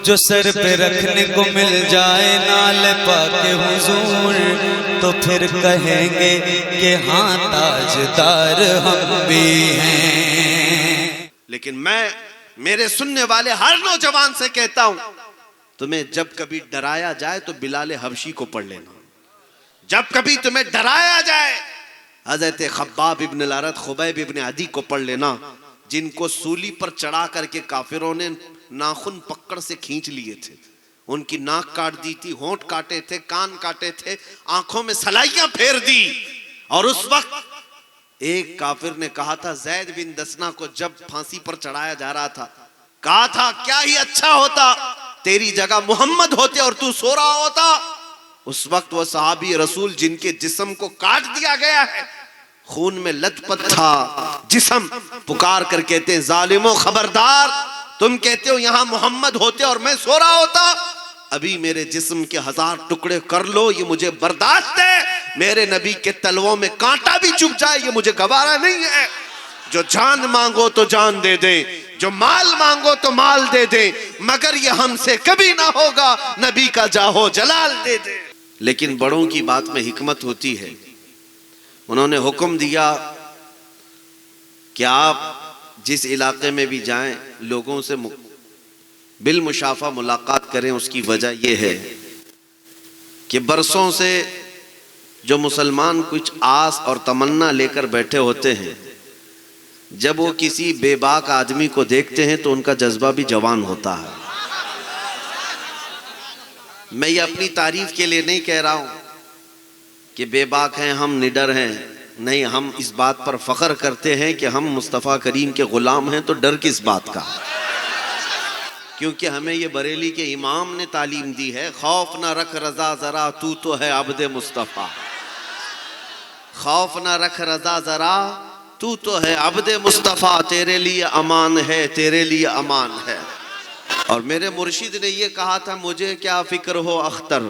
जो सर पे रखने को मिल जाए नाल पाके हुजूर, तो फिर कहेंगे कि हाँ ताजदार हम भी हैं। लेकिन मैं मेरे सुनने वाले हर नौजवान से कहता हूं, तुम्हें जब कभी डराया जाए तो बिलाल हबशी को पढ़ लेना। जब कभी तुम्हें डराया जाए हजरत खब्बाब इब्न अल-अरत, खुबैब इब्न अदी को पढ़ लेना, जिनको सूली पर चढ़ा करके काफिरों ने नाखून पकड़ से खींच लिए थे, उनकी नाक काट दी थी, होंठ काटे थे, कान काटे थे, आंखों में सलाइयां फेर दी। और उस वक्त एक काफिर ने कहा था, जैद बिन दसना को जब फांसी पर चढ़ाया जा रहा था, कहा था क्या ही अच्छा होता तेरी जगह मोहम्मद होते और तू सो रहा होता। उस वक्त वह सहाबी रसूल जिनके जिस्म को काट दिया गया है, खून में लथपथ था जिस्म, पुकार कर कहते हैं, जालिमो खबरदार, तुम कहते हो यहां मोहम्मद होते और मैं सो रहा होता, अभी मेरे जिस्म के 1000 टुकड़े कर लो, ये मुझे बर्दाश्त है। मेरे नबी के तलवों में कांटा भी चुभ जाए ये मुझे गवारा नहीं है। जो जान मांगो तो जान दे दे, जो माल मांगो तो माल दे दे, मगर ये हमसे कभी ना होगा नबी का जाहो जलाल दे दे। लेकिन बड़ों की बात में हिकमत होती है। उन्होंने हुक्म दिया कि आप जिस इलाके में भी जाएं लोगों से बिल मुशाफा मुलाकात करें। उसकी वजह यह है कि बरसों से जो मुसलमान कुछ आस और तमन्ना लेकर बैठे होते हैं, जब वो किसी बेबाक आदमी को देखते हैं तो उनका जज्बा भी जवान होता है। मैं ये अपनी तारीफ के लिए नहीं कह रहा हूं कि बेबाक हैं हम, निडर हैं, नहीं, हम इस बात पर फख्र करते हैं कि हम मुस्तफ़ा करीम के गुलाम हैं। तो डर किस बात का, क्योंकि हमें ये बरेली के इमाम ने तालीम दी है, खौफ ना रख रजा जरा तू तो है अब्दे मुस्तफ़ा, खौफ ना रख रजा जरा तू तो है अब्दे मुस्तफ़ा, तेरे लिए अमान है, तेरे लिए अमान है। और मेरे मुर्शिद ने ये कहा था, मुझे क्या फिक्र हो अख्तर,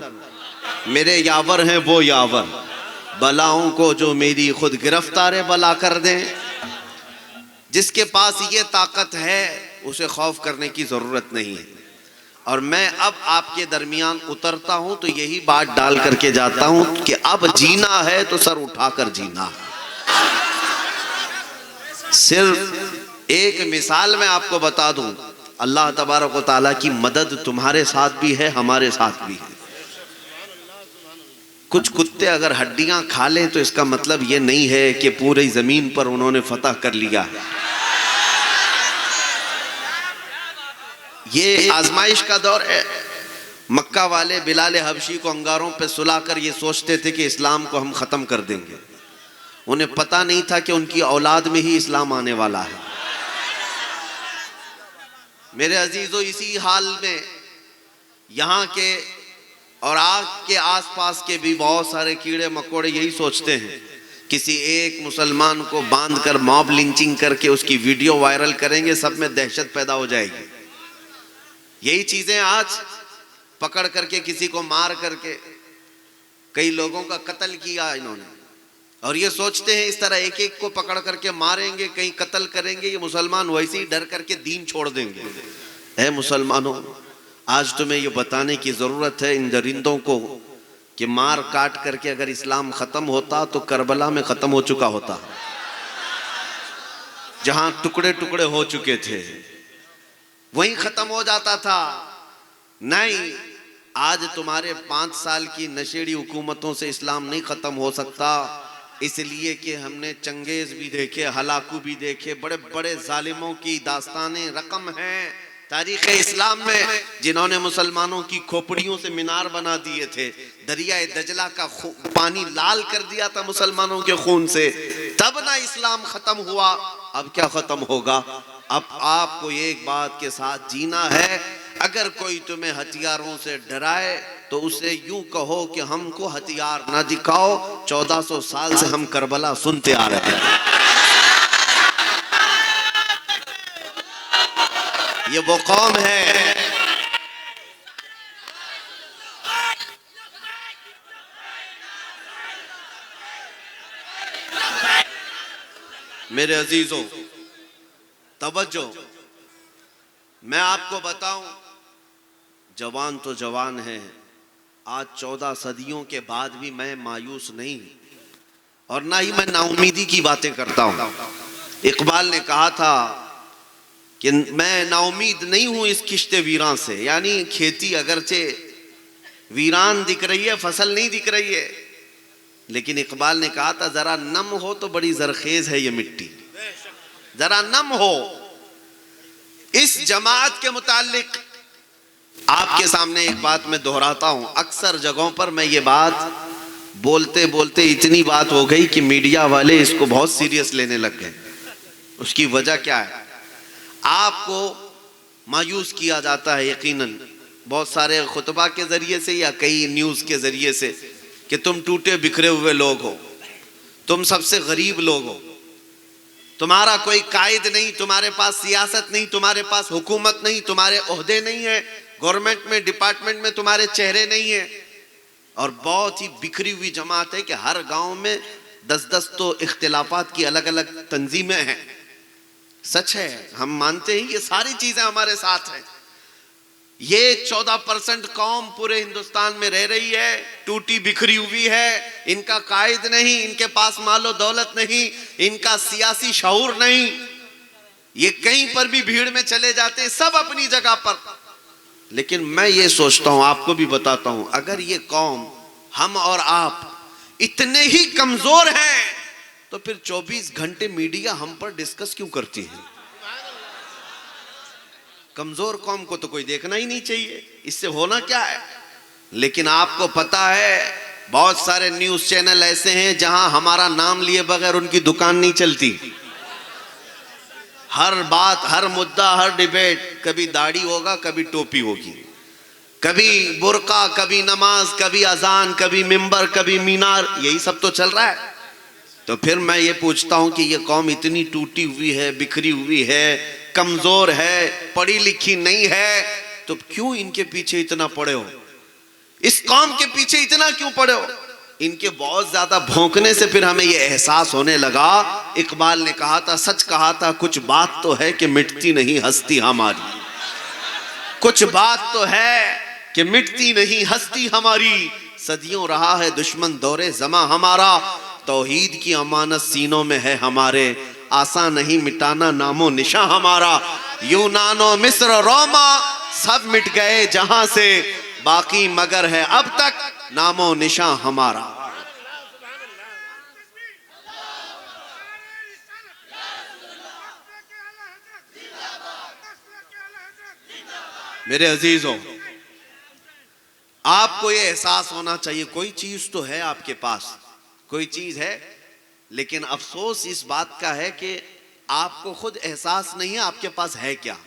मेरे यावर हैं वो यावर, बलाओं को जो मेरी खुद गिरफ्तार बला कर दें। जिसके पास ये ताकत है उसे खौफ करने की जरूरत नहीं है। और मैं अब आपके दरमियान उतरता हूं तो यही बात डाल करके जाता हूं कि अब जीना है तो सर उठाकर जीना है। सिर्फ एक मिसाल मैं आपको बता दूं, अल्लाह तबारक व तआला की मदद तुम्हारे साथ भी है, हमारे साथ भी है। कुछ कुत्ते अगर हड्डियां खा लें तो इसका मतलब ये नहीं है कि पूरी जमीन पर उन्होंने फतह कर लिया है। ये आजमाइश का दौर है। मक्का वाले बिलाल हबशी को अंगारों पे सुलाकर ये सोचते थे कि इस्लाम को हम खत्म कर देंगे। उन्हें पता नहीं था कि उनकी औलाद में ही इस्लाम आने वाला है। मेरे अजीजों, इसी हाल में यहाँ के और आग के आसपास के भी बहुत सारे कीड़े मकोड़े यही सोचते हैं, किसी एक मुसलमान को बांधकर मॉब लिंचिंग करके उसकी वीडियो वायरल करेंगे, सब में दहशत पैदा हो जाएगी। यही चीजें आज पकड़ करके किसी को मार करके कई लोगों का कत्ल किया इन्होंने, और ये सोचते हैं इस तरह एक एक को पकड़ करके मारेंगे, कहीं कत्ल करेंगे, ये मुसलमान वैसे ही डर करके दीन छोड़ देंगे। ऐ मुसलमानों, आज तुम्हें ये बताने की जरूरत है इन दरिंदों को कि मार काट करके अगर इस्लाम खत्म होता तो करबला में खत्म हो चुका होता, जहां टुकड़े टुकड़े हो चुके थे वहीं खत्म हो जाता था। नहीं, आज तुम्हारे 5 साल की नशेड़ी हुकूमतों से इस्लाम नहीं खत्म हो सकता, इसलिए कि हमने चंगेज भी देखे, हलाकू भी देखे, बड़े बड़े जालिमों की दास्तानें रकम हैं तारीख़ इस्लाम में, जिन्होंने मुसलमानों की खोपड़ियों से मीनार बना दिए थे, दरिया दजला का पानी लाल कर दिया था मुसलमानों के खून से, तब ना इस्लाम खत्म हुआ। अब क्या खत्म होगा? अब आपको एक बात के साथ जीना है। अगर कोई तुम्हें हथियारों से डराए तो उसे यूं कहो कि हमको हथियार ना दिखाओ, 1400 साल से हम करबला सुनते आ रहे हैं। ये वो कौम है मेरे अजीजों, तवज्जो, मैं आपको बताऊं, जवान तो जवान है, आज 14 सदियों के बाद भी मैं मायूस नहीं और ना ही मैं नाउमीदी की बातें करता हूं। इकबाल ने कहा था कि मैं नाउमीद नहीं हूं इस किश्ते वीरान से, यानी खेती अगरचे वीरान दिख रही है, फसल नहीं दिख रही है, लेकिन इकबाल ने कहा था जरा नम हो तो बड़ी जरखेज है ये मिट्टी, जरा नम हो। इस जमात के मुतालिक आपके सामने एक बात मैं दोहराता हूं, अक्सर जगहों पर मैं ये बात बोलते बोलते इतनी बात हो गई कि मीडिया वाले इसको बहुत सीरियस लेने लग गए। उसकी वजह क्या है? आपको मायूस किया जाता है यकीनन बहुत सारे खुतबा के जरिए से या कई न्यूज़ के जरिए से कि तुम टूटे बिखरे हुए लोग हो, तुम सबसे गरीब लोग हो, तुम्हारा कोई कायद नहीं, तुम्हारे पास सियासत नहीं, तुम्हारे पास हुकूमत नहीं, तुम्हारे ओहदे नहीं है, गवर्नमेंट में डिपार्टमेंट में तुम्हारे चेहरे नहीं है, और बहुत ही बिखरी हुई जमात है कि हर गांव में 10-10 तो इख्तिलाफात की अलग अलग तंजीमें हैं। सच है, हम मानते हैं ये सारी चीजें हमारे साथ हैं। ये 14% कौम पूरे हिंदुस्तान में रह रही है, टूटी बिखरी हुई है, इनका कायद नहीं, इनके पास मालो दौलत नहीं, इनका सियासी शऊर नहीं, ये कहीं पर भी भीड़ में चले जाते हैं, सब अपनी जगह पर। लेकिन मैं ये सोचता हूं, आपको भी बताता हूं, अगर ये कौम, हम और आप इतने ही कमजोर हैं तो फिर 24 घंटे मीडिया हम पर डिस्कस क्यों करती है? कमजोर कौम को तो कोई देखना ही नहीं चाहिए, इससे होना क्या है? लेकिन आपको पता है बहुत सारे न्यूज चैनल ऐसे हैं जहां हमारा नाम लिए बगैर उनकी दुकान नहीं चलती। हर बात, हर मुद्दा, हर डिबेट, कभी दाढ़ी होगा, कभी टोपी होगी, कभी बुर्का, कभी नमाज, कभी अजान, कभी मिंबर, कभी मीनार, यही सब तो चल रहा है। तो फिर मैं ये पूछता हूं कि ये कौम इतनी टूटी हुई है, बिखरी हुई है, कमजोर है, पढ़ी लिखी नहीं है, तो क्यों इनके पीछे इतना पड़े हो? इस कौम के पीछे इतना क्यों पड़े हो? इनके बहुत ज्यादा भौंकने से फिर हमें यह एहसास होने लगा। इकबाल ने कहा था, सच कहा था, कुछ बात तो है कि मिटती नहीं हस्ती हमारी, कुछ बात तो है कि मिटती नहीं हस्ती हमारी, सदियों रहा है दुश्मन दौरे जमा हमारा, तौहीद की अमानत सीनों में है हमारे, आसान नहीं मिटाना नामो निशा हमारा, यूनानो मिस्र रोमा सब मिट गए जहां से, बाकी मगर है अब तक नामो निशा हमारा। मेरे अजीजों, आपको ये एहसास होना चाहिए कोई चीज तो है आपके पास, कोई चीज है, लेकिन अफसोस इस बात का है कि आपको खुद एहसास नहीं है आपके पास है क्या।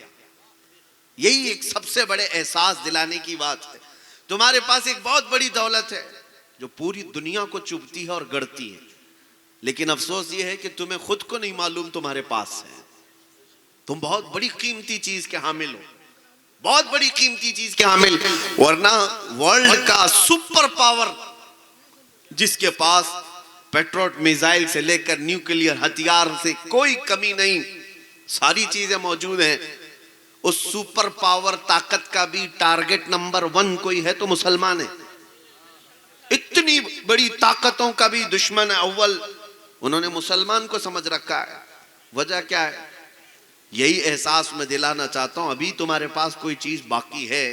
यही एक सबसे बड़े एहसास दिलाने की बात है। तुम्हारे पास एक बहुत बड़ी दौलत है जो पूरी दुनिया को चुभती है और गढ़ती है, लेकिन अफसोस ये है कि तुम्हें खुद को नहीं मालूम तुम्हारे पास है। तुम बहुत बड़ी कीमती चीज के हामिल हो, बहुत बड़ी कीमती चीज के हामिल, वरना वर्ल्ड का सुपर पावर जिसके पास पेट्रोल मिसाइल से लेकर न्यूक्लियर हथियार से कोई कमी नहीं, सारी चीजें मौजूद हैं, उस सुपर पावर ताकत का भी टारगेट नंबर 1 कोई है तो मुसलमान है। इतनी बड़ी ताकतों का भी दुश्मन अव्वल उन्होंने मुसलमान को समझ रखा है। वजह क्या है? यही एहसास मैं दिलाना चाहता हूं, अभी तुम्हारे पास कोई चीज बाकी है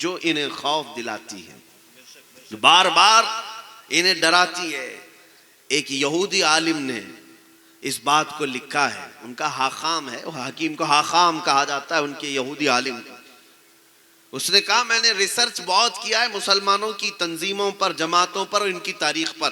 जो इन्हें खौफ दिलाती है, जो बार बार इन्हें डराती है। एक यहूदी आलिम ने इस बात को लिखा है, उनका हाकाम है, हकीम को हाकाम कहा जाता है, उनके यहूदी आलिम को। उसने कहा मैंने रिसर्च बहुत किया है मुसलमानों की तंजीमों पर, जमातों पर, इनकी तारीख पर,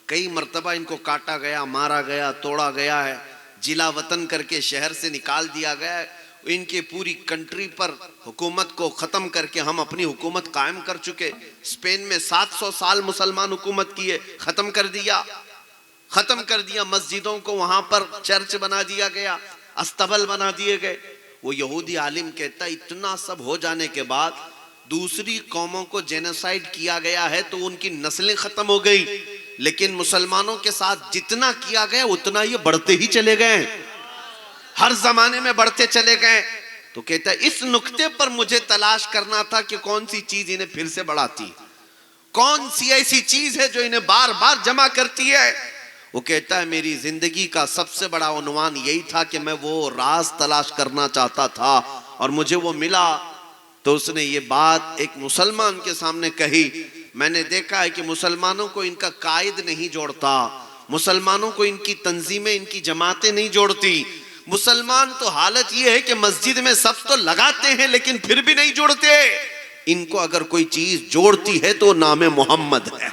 कई मर्तबा इनको काटा गया, मारा गया, तोड़ा गया है, जिला वतन करके शहर से निकाल दिया गया है, इनके पूरी कंट्री पर हुकूमत को ख़त्म करके हम अपनी हुकूमत कायम कर चुके। स्पेन में 700 साल मुसलमान हुकूमत किए, ख़त्म कर दिया, मस्जिदों को वहाँ पर चर्च बना दिया गया, अस्तबल बना दिए गए। वो यहूदी आलिम कहता इतना सब हो जाने के बाद दूसरी कौमों को जेनोसाइड किया गया है तो उनकी नस्लें ख़त्म हो गई, लेकिन मुसलमानों के साथ जितना किया गया उतना ये बढ़ते ही चले गए, हर जमाने में बढ़ते चले गए। तो कहता है इस नुक्ते पर मुझे तलाश करना था कि कौन सी चीज इन्हें फिर से बढ़ाती, कौन सी ऐसी चीज है जो इन्हें बार बार जमा करती है। वो कहता है मेरी जिंदगी का सबसे बड़ा उन्वान यही था कि मैं वो राज तलाश करना चाहता था और मुझे वो मिला। तो उसने ये बात एक मुसलमान के सामने कही। मैंने देखा है कि मुसलमानों को इनका कायद नहीं जोड़ता, मुसलमानों को इनकी तंजीमें, इनकी जमातें नहीं जोड़ती। मुसलमान तो हालत ये है कि मस्जिद में सब तो लगाते हैं लेकिन फिर भी नहीं जोड़ते। इनको अगर कोई चीज जोड़ती है तो नाम मोहम्मद है।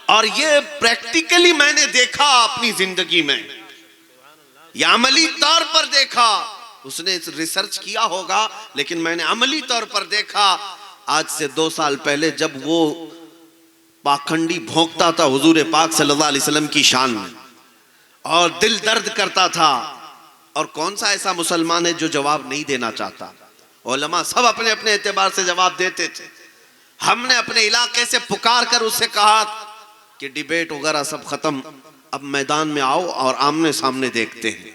और ये प्रैक्टिकली मैंने देखा अपनी जिंदगी में, या अमली तौर पर देखा। उसने रिसर्च किया होगा लेकिन मैंने अमली तौर पर देखा। आज से 2 साल पहले जब वो पाखंडी भोंकता था हुजूर पाक सल्लल्लाहु अलैहि वसल्लम की शान में और दिल दर्द करता था, और कौन सा ऐसा मुसलमान है जो जवाब नहीं देना चाहता। उलमा सब अपने अपने एतबार से जवाब देते थे। हमने अपने इलाके से पुकार कर उससे कहा कि डिबेट वगैरह सब खत्म, अब मैदान में आओ और आमने सामने देखते हैं।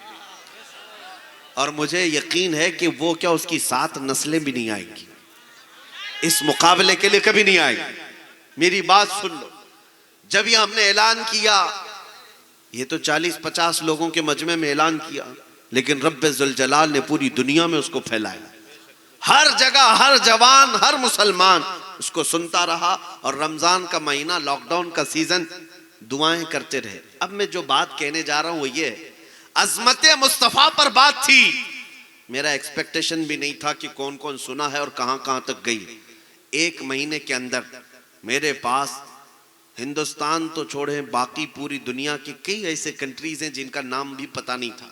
और मुझे यकीन है कि वो क्या उसकी 7 नस्लें भी नहीं आएंगी, इस मुकाबले के लिए कभी नहीं आएगी। मेरी बात सुन लो, जब ये हमने ऐलान किया, ये तो 40-50 लोगों के मजमे में ऐलान किया, लेकिन रब्बे जुल जलाल ने पूरी दुनिया में उसको फैलाया। हर जगह हर जवान हर मुसलमान उसको सुनता रहा। और रमजान का महीना, लॉकडाउन का सीजन, दुआएं करते रहे। अब मैं जो बात कहने जा रहा हूं वो ये, अजमत मुस्तफा पर बात थी। मेरा एक्सपेक्टेशन भी नहीं था कि कौन कौन सुना है और कहां कहां तक गई। 1 महीने के अंदर मेरे पास हिंदुस्तान तो छोड़े, बाकी पूरी दुनिया की कई ऐसे कंट्रीज हैं जिनका नाम भी पता नहीं था।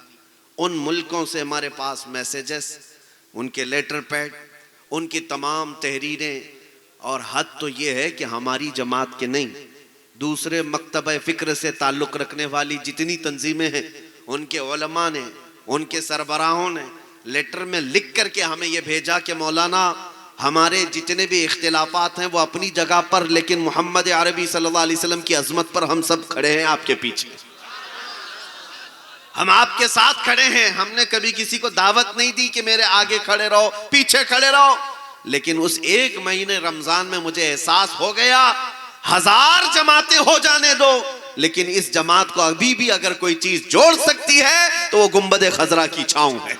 उन मुल्कों से हमारे पास मैसेजेस, उनके लेटर पैड, उनकी तमाम तहरीरें। और हद तो ये है कि हमारी जमात के नहीं, दूसरे मकतब फ़िक्र से ताल्लुक़ रखने वाली जितनी तंजीमें हैं, उनके उलमा ने, उनके सरबराहों ने लेटर में लिख करके हमें यह भेजा कि मौलाना हमारे जितने भी इख्तिलाफात हैं वो अपनी जगह पर, लेकिन मोहम्मद अरबी सल्लल्लाहु अलैहि वसल्लम की अजमत पर हम सब खड़े हैं आपके पीछे, हम आपके साथ खड़े हैं। हमने कभी किसी को दावत नहीं दी कि मेरे आगे खड़े रहो, पीछे खड़े रहो। लेकिन उस 1 महीने रमजान में मुझे एहसास हो गया, 1000 जमातें हो जाने दो, लेकिन इस जमात को अभी भी अगर कोई चीज जोड़ सकती है तो वो गुंबद खजरा की छांव है।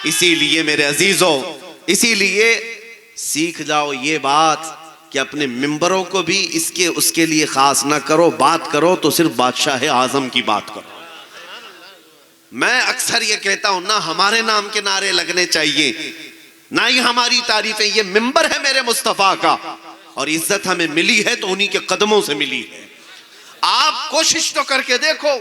इसीलिए मेरे अजीजों, इसीलिए सीख जाओ ये बात कि अपने मिंबरों को भी इसके उसके लिए खास ना करो। बात करो तो सिर्फ बादशाह आजम की बात करो। मैं अक्सर ये कहता हूं, ना हमारे नाम के नारे लगने चाहिए, ना ही हमारी तारीफें। ये मिंबर है मेरे मुस्तफा का, और इज्जत हमें मिली है तो उन्हीं के कदमों से मिली है। आप कोशिश तो करके देखो,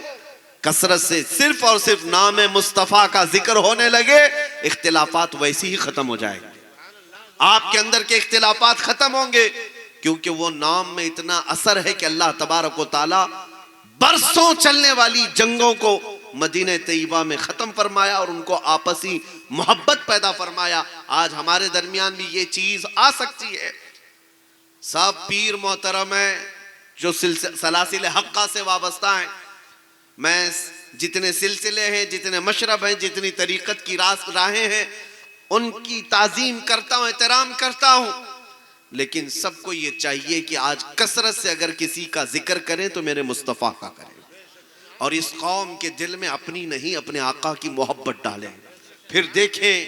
कसरत से सिर्फ और सिर्फ नाम मुस्तफा का जिक्र होने लगे, इख्तिलाफात वैसे ही खत्म हो जाएंगे। आपके अंदर के इख्तिलाफात खत्म होंगे, क्योंकि वो नाम में इतना असर है कि अल्लाह तबारक व तआला बरसों चलने वाली जंगों को मदीने तैयबा में खत्म फरमाया और उनको आपसी मोहब्बत पैदा फरमाया। आज हमारे दरमियान भी ये चीज आ सकती है। सब पीर मोहतरम है जो सलासिल हक्का से वाबस्ता है। मैं जितने सिलसिले हैं, जितने मशरब हैं, जितनी तरीक़त की राहें हैं, उनकी ताज़ीम करता हूँ, एहतराम करता हूँ। लेकिन सबको ये चाहिए कि आज कसरत से अगर किसी का जिक्र करें तो मेरे मुस्तफ़ा का करें, और इस कौम के दिल में अपनी नहीं अपने आका की मोहब्बत डालें। फिर देखें,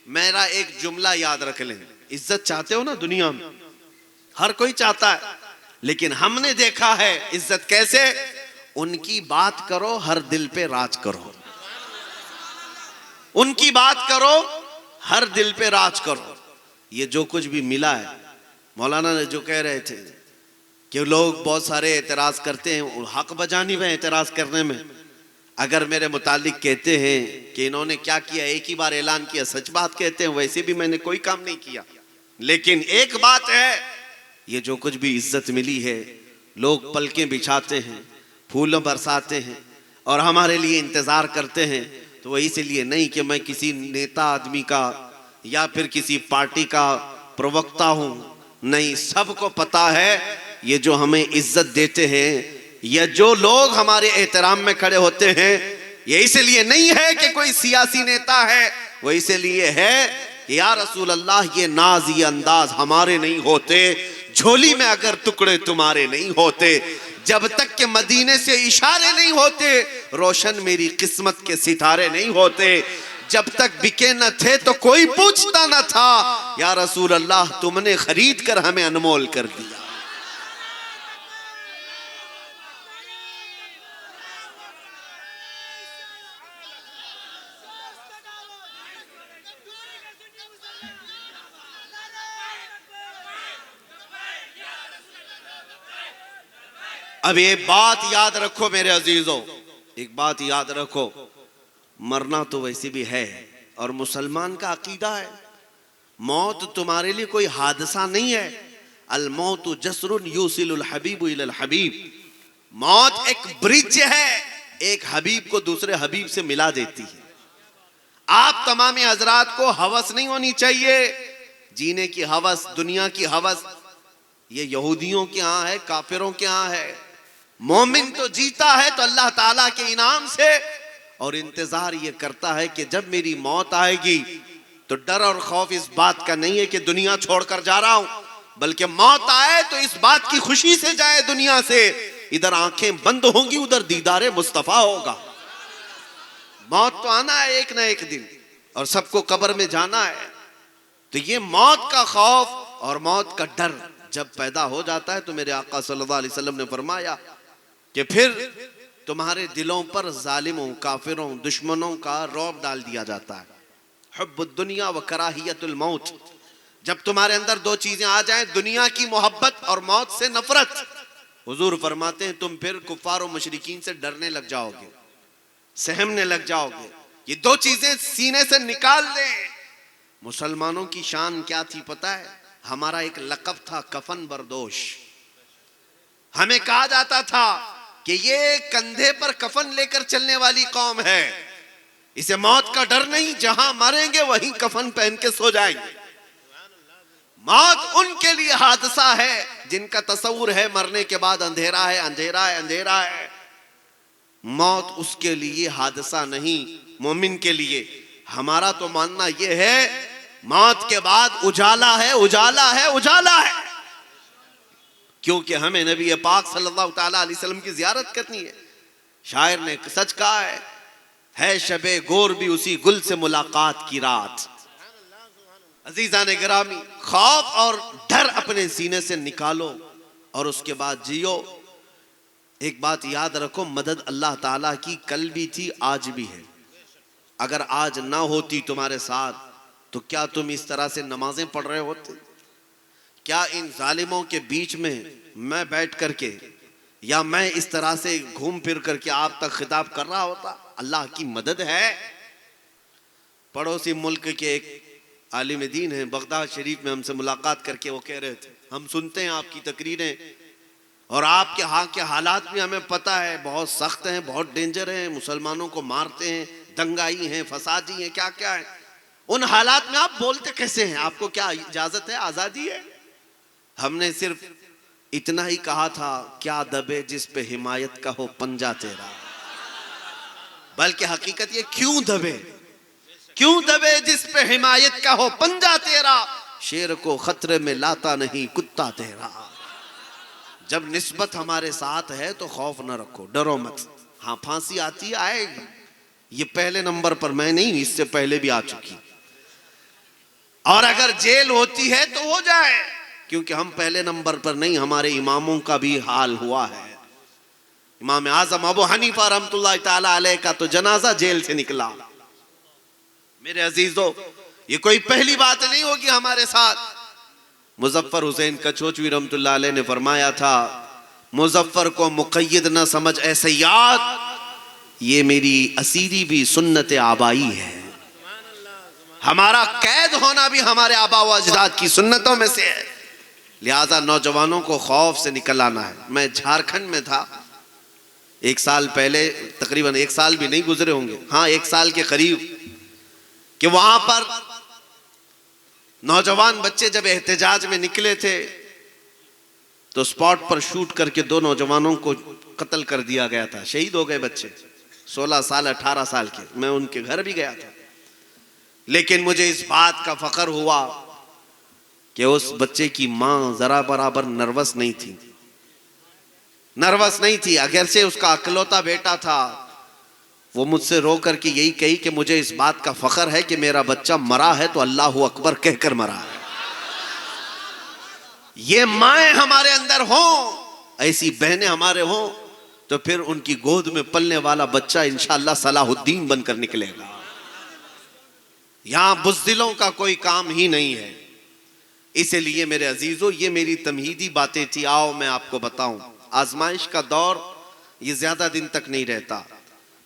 मेरा एक जुमला याद रख लें, इज्जत चाहते हो ना दुनिया में, हर कोई चाहता है, लेकिन हमने देखा है इज्जत कैसे, उनकी बात करो हर दिल पे राज करो, उनकी बात करो हर दिल पे राज करो। ये जो कुछ भी मिला है, मौलाना ने जो कह रहे थे कि लोग बहुत सारे एतराज करते हैं, हक बजानी में एतराज करने में। अगर मेरे मुतालिक कहते हैं कि इन्होंने क्या किया, एक ही बार ऐलान किया, सच बात कहते हैं, वैसे भी मैंने कोई काम नहीं किया। लेकिन एक बात है, ये जो कुछ भी इज्जत मिली है, लोग पलकें बिछाते हैं, फूल बरसाते हैं और हमारे लिए इंतजार करते हैं, तो वह इसलिए नहीं कि मैं किसी नेता आदमी का या फिर किसी पार्टी का प्रवक्ता हूं। नहीं, सबको पता है ये जो हमें इज्जत देते हैं, या जो लोग हमारे एहतराम में खड़े होते हैं, ये इसलिए नहीं है कि कोई सियासी नेता है, वो इसलिए है कि या रसूल अल्लाह ये नाज ये अंदाज हमारे नहीं होते, झोली में अगर टुकड़े तुम्हारे नहीं होते, जब तक के मदीने से इशारे नहीं होते, रोशन मेरी किस्मत के सितारे नहीं होते, जब तक बिके न थे तो कोई पूछता न था, या रसूल अल्लाह तुमने खरीद कर हमें अनमोल कर दिया। अब ये बात याद रखो मेरे अजीजों, एक बात याद रखो, मरना तो वैसे भी है और मुसलमान का अकीदा है, मौत तुम्हारे लिए कोई हादसा नहीं है। अल मौतु जसरुन युसिलुल हबीबु इलल हबीब, मौत एक ब्रिज है, एक हबीब को दूसरे हबीब से मिला देती है। आप तमाम हजरात को हवस नहीं होनी चाहिए, जीने की हवस, दुनिया की हवस, ये यहूदियों के यहाँ है, काफिरों के यहाँ है। मोमिन तो जीता है तो अल्लाह ताला के इनाम से, और इंतजार ये करता है कि जब मेरी मौत आएगी तो डर और खौफ इस बात का नहीं है कि दुनिया छोड़कर जा रहा हूं, बल्कि मौत आए तो इस बात की खुशी से जाए दुनिया से, इधर आंखें बंद होंगी उधर दीदारे मुस्तफा होगा। मौत तो आना है एक ना एक दिन, और सबको कब्र में जाना है। तो ये मौत का खौफ और मौत का डर जब पैदा हो जाता है तो मेरे आका सल्लल्लाहु अलैहि वसल्लम ने फरमाया कि फिर तुम्हारे दिलों पर जालिमों, काफिरों, दुश्मनों का रौब डाल दिया जाता है, हुब्बुद दुनिया व कराहियतुल मौत। जब तुम्हारे अंदर दो चीजें आ जाएं, दुनिया की मोहब्बत और मौत से नफरत, हुजूर फरमाते हैं तुम फिर कुफार और मुशरिकीन से डरने लग जाओगे, सहमने लग जाओगे। ये दो चीजें सीने से निकाल दें। मुसलमानों की शान क्या थी पता है? हमारा एक लक़ब था कफन बरदोश। हमें कहा जाता था कि ये कंधे पर कफन लेकर चलने वाली कौम है, इसे मौत का डर नहीं, जहां मरेंगे वहीं कफन पहन के सो जाएंगे। मौत उनके लिए हादसा है जिनका तस्वुर है मरने के बाद अंधेरा है, अंधेरा है, अंधेरा है। मौत उसके लिए हादसा नहीं, मोमिन के लिए। हमारा तो मानना यह है मौत के बाद उजाला है, उजाला है, उजाला है, क्योंकि हमें नबी पाक सल्लल्लाहु ताला अलैहि वसल्लम की जियारत करनी है। शायर ने सच कहा है शबे गोर भी उसी गुल से मुलाकात की रात। अजीजा ने गिरामी, खौफ और डर अपने सीने से निकालो और उसके बाद जियो। एक बात याद रखो, मदद अल्लाह ताला की कल भी थी, आज भी है। अगर आज ना होती तुम्हारे साथ तो क्या तुम इस तरह से नमाजें पढ़ रहे होते? क्या इन जालिमों के बीच में मैं बैठ करके या मैं इस तरह से घूम फिर करके आप तक खिताब कर रहा होता? अल्लाह की मदद है। पड़ोसी मुल्क के एक आलिम दीन हैं, बगदाद शरीफ में हमसे मुलाकात करके वो कह रहे थे, हम सुनते हैं आपकी तकरीरें और आपके यहाँ के हालात भी हमें पता है, बहुत सख्त हैं, बहुत डेंजर हैं, मुसलमानों को मारते हैं, दंगाई हैं, फसादी हैं, क्या क्या है। उन हालात में आप बोलते कैसे हैं? आपको क्या इजाजत है, आजादी है? हमने सिर्फ इतना ही कहा था, क्या दबे जिस पे हिमायत का हो पंजा तेरा। बल्कि हकीकत ये, क्यों दबे, क्यों दबे जिस पे हिमायत का हो पंजा तेरा, शेर को खतरे में लाता नहीं कुत्ता तेरा। जब निस्बत हमारे साथ है तो खौफ न रखो, डरो मत। हाँ, फांसी आती है, आएगी, ये पहले नंबर पर मैं नहीं, इससे पहले भी आ चुकी। और अगर जेल होती है तो हो जाए, क्योंकि हम पहले नंबर पर नहीं, हमारे इमामों का भी हाल हुआ है। इमाम आजम अबू हनीफा रहमतुल्लाह ताला अलैह का तो जनाजा जेल से निकला। मेरे अजीजों, ये कोई पहली बात नहीं होगी हमारे साथ। मुजफ्फर हुसैन कचोचवी रहमतुल्लाह अलैह ने फरमाया था, मुजफ्फर को मुक़य्यद न समझ ऐ सय्याद, ये मेरी असीरी भी सुन्नत आबाई है। हमारा कैद होना भी हमारे आबा व अजदाद की सुन्नतों में से है। लिहाजा नौजवानों को खौफ से निकल आना है। मैं झारखंड में था एक साल पहले, तकरीबन एक साल भी नहीं गुजरे होंगे, हाँ एक साल के करीब, कि वहां पर नौजवान बच्चे जब एहतजाज में निकले थे तो स्पॉट पर शूट करके 2 नौजवानों को कत्ल कर दिया गया था, शहीद हो गए बच्चे। 16 साल 18 साल के, मैं उनके घर भी गया था। लेकिन मुझे इस बात का फख्र हुआ कि उस बच्चे की मां जरा बराबर नर्वस नहीं थी, नर्वस नहीं थी। अगर से उसका अकलौता बेटा था, वो मुझसे रो करके यही कही कि मुझे इस बात का फख्र है कि मेरा बच्चा मरा है तो अल्लाह अकबर कहकर मरा है। ये माएं हमारे अंदर हों, ऐसी बहनें हमारे हों, तो फिर उनकी गोद में पलने वाला बच्चा इंशाअल्लाह सलाहुद्दीन बनकर निकलेगा। यहां बुज़दिलों का कोई काम ही नहीं है। इसलिए मेरे अजीजों, ये मेरी तमहीदी बातें थी। आओ मैं आपको बताऊं, आजमाइश का दौर ये ज्यादा दिन तक नहीं रहता।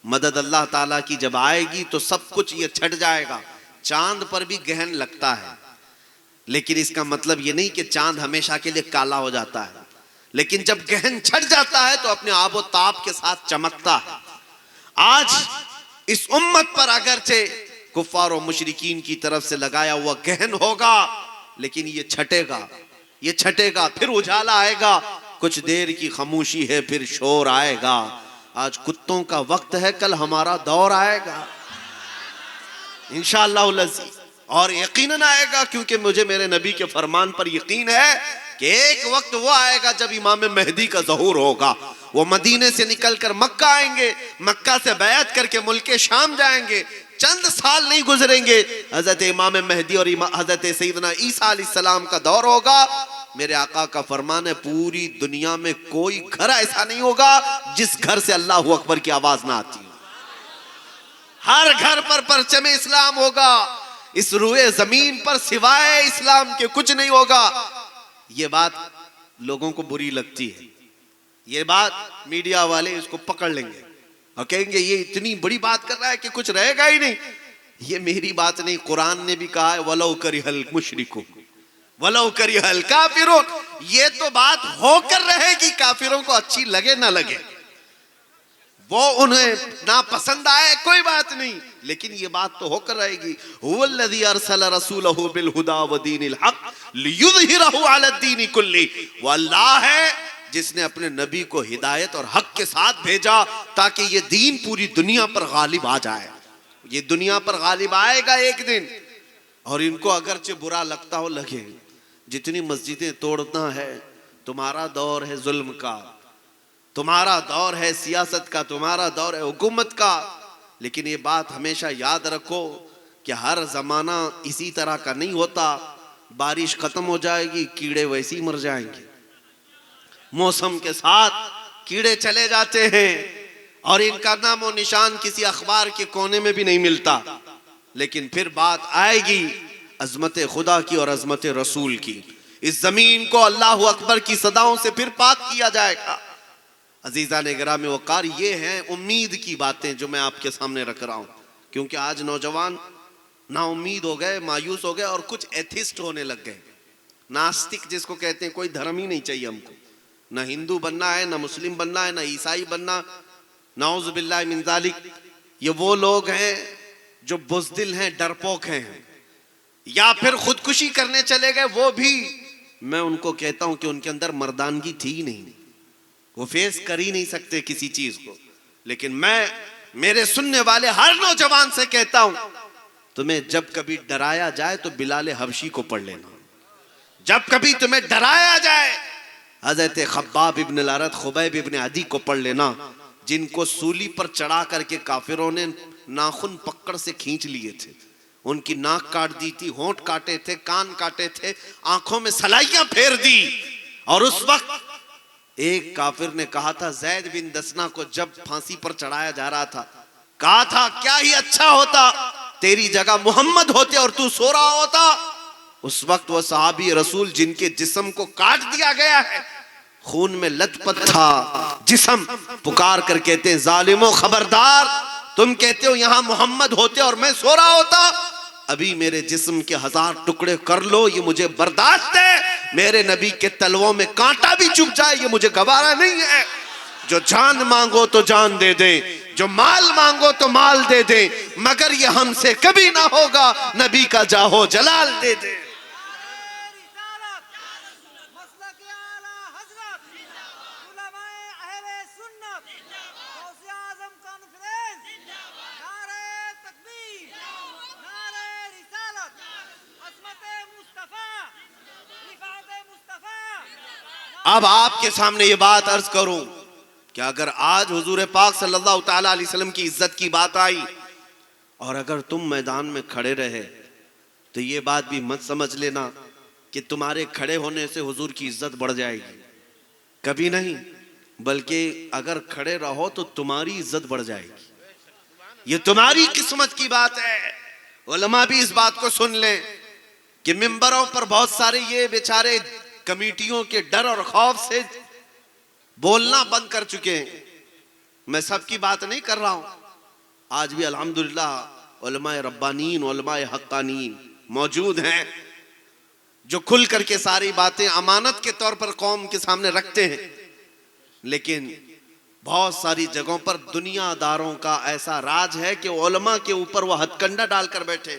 मदद अल्लाह ताला की जब आएगी तो सब कुछ ये छट जाएगा। चांद पर भी गहन लगता है, लेकिन इसका मतलब ये नहीं कि चांद हमेशा के लिए काला हो जाता है, लेकिन जब गहन छट जाता है तो अपने आबो ताप के साथ चमकता है। आज इस उम्मत पर अगरचे कुफ्फार और मुशरिकीन की तरफ से लगाया हुआ गहन होगा, लेकिन ये छटेगा, ये छटेगा, फिर उजाला आएगा। कुछ देर की खामोशी है, फिर शोर आएगा। आज कुत्तों का वक्त है, कल हमारा दौर आएगा इंशाअल्लाह अज़ीज़, और यकीनन आएगा, क्योंकि मुझे मेरे नबी के फरमान पर यकीन है कि एक वक्त वो आएगा जब इमाम मेहदी का ज़हूर होगा। वो मदीने से निकलकर मक्का आएंगे, मक्का से बैत करके मुल्क शाम जाएंगे। चंद साल नहीं गुजरेंगे, हजरत इमाम मेहदी और हजरत सैयदना ईसा अलैहिस्सलाम का दौर होगा। मेरे आका का फरमान है, पूरी दुनिया में कोई घर ऐसा नहीं होगा जिस घर से अल्लाह अकबर की आवाज ना आती हो। हर घर पर परचम इस्लाम होगा। इस रुए जमीन पर सिवाय इस्लाम के कुछ नहीं होगा। ये बात लोगों को बुरी लगती है, ये बात मीडिया वाले इसको पकड़ लेंगे और कहेंगे ये इतनी बड़ी बात कर रहा है कि कुछ रहेगा ही नहीं। ये मेरी बात नहीं, कुरान ने भी कहा है, वलौ करिहल मुशरिकून वलौ करिहल काफिरून। ये तो बात होकर रहेगी, काफिरों को अच्छी लगे ना लगे, वो उन्हें ना पसंद आए कोई बात नहीं, लेकिन ये बात तो होकर रहेगी। हुवल्लज़ी अरसल रसूलहु बिल हुदा व दीनिल हक लियुज़हिरहु अला दीनि कुल्ली। वो अल्लाह है जिसने अपने नबी को हिदायत और हक के साथ भेजा ताकि ये दीन पूरी दुनिया पर गालिब आ जाए। ये दुनिया पर गालिब आएगा एक दिन, और इनको अगरचे बुरा लगता हो लगे। जितनी मस्जिदें तोड़ना है, तुम्हारा दौर है जुल्म का, तुम्हारा दौर है सियासत का, तुम्हारा दौर है हुकूमत का, लेकिन ये बात हमेशा याद रखो कि हर जमाना इसी तरह का नहीं होता। बारिश खत्म हो जाएगी, कीड़े वैसे ही मर जाएंगे। मौसम के साथ कीड़े चले जाते हैं और इनका नामो निशान किसी अखबार के कोने में भी नहीं मिलता। लेकिन फिर बात आएगी अजमत खुदा की और अजमत रसूल की। इस जमीन को अल्लाह अकबर की सदाओं से फिर पाक किया जाएगा। अजीजा ने गिरामी वकार, ये हैं उम्मीद की बातें जो मैं आपके सामने रख रहा हूं, क्योंकि आज नौजवान ना उम्मीद हो गए, मायूस हो गए और कुछ एथिस्ट होने लग गए। नास्तिक जिसको कहते हैं, कोई धर्म ही नहीं चाहिए हमको, ना हिंदू बनना है, ना मुस्लिम बनना है, ना ईसाई बनना, नाउज़ बिल्लाह मिन ज़ालिक। ये वो लोग हैं जो बुज़दिल हैं, डरपोक हैं, या फिर खुदकुशी करने चले गए। वो भी मैं उनको कहता हूं कि उनके अंदर मर्दानगी थी ही नहीं, वो फेस कर ही नहीं सकते किसी चीज को। लेकिन मैं मेरे सुनने वाले हर नौजवान से कहता हूं, तुम्हें जब कभी डराया जाए तो बिलाल हबशी को पढ़ लेना। जब कभी तुम्हें डराया जाए, हजरत खब्बाब इब्न अल-अरत, खुबैब इब्न अदी को पढ़ लेना, जिनको सूली पर चढ़ा करके काफिरों ने नाखून पकड़ से खींच लिए थे, उनकी नाक काट दी थी, होंठ काटे थे, कान काटे थे, आंखों में सलाइयां फेर दी। और उस वक्त एक काफिर ने कहा था, जैद बिन दसना को जब फांसी पर चढ़ाया जा रहा था, कहा था क्या ही अच्छा होता तेरी जगह मोहम्मद होते और तू सो रहा होता। उस वक्त वो सहाबी रसूल जिनके जिस्म को काट दिया गया है, खून में लथपथ था जिस्म, पुकार कर कहते हैं, जालिमो खबरदार, तुम कहते हो यहां मोहम्मद होते और मैं सो रहा होता, अभी मेरे जिस्म के 1000 टुकड़े कर लो, ये मुझे बर्दाश्त है। मेरे नबी के तलवों में कांटा भी चुभ जाए, ये मुझे गवारा नहीं है। जो जान मांगो तो जान दे दे, जो माल मांगो तो माल दे दे, मगर ये हमसे कभी ना होगा नबी का जाहो जलाल दे दे। अब आपके सामने ये बात अर्ज करूं कि अगर आज हुजूर पाक सल्लल्लाहु ताला अलैहि वसल्लम की इज्जत की बात आई और अगर तुम मैदान में खड़े रहे तो ये बात भी मत समझ लेना कि तुम्हारे खड़े होने से हुजूर की इज्जत बढ़ जाएगी, कभी नहीं, बल्कि अगर खड़े रहो तो तुम्हारी इज्जत बढ़ जाएगी। ये तुम्हारी किस्मत की बात है। उलमा भी इस बात को सुन लें कि मिंबरों पर बहुत सारे ये बेचारे कमेटियों के डर और खौफ से बोलना बंद कर चुके हैं। मैं सबकी बात नहीं कर रहा हूं, आज भी अल्हम्दुलिल्लाह उलमाए रब्बानीन, उलमाए हक्कानीन मौजूद हैं जो खुल करके सारी बातें अमानत के तौर पर कौम के सामने रखते हैं। लेकिन बहुत सारी जगहों पर दुनियादारों का ऐसा राज है कि उलमा के ऊपर वो हथकंडा डालकर बैठे।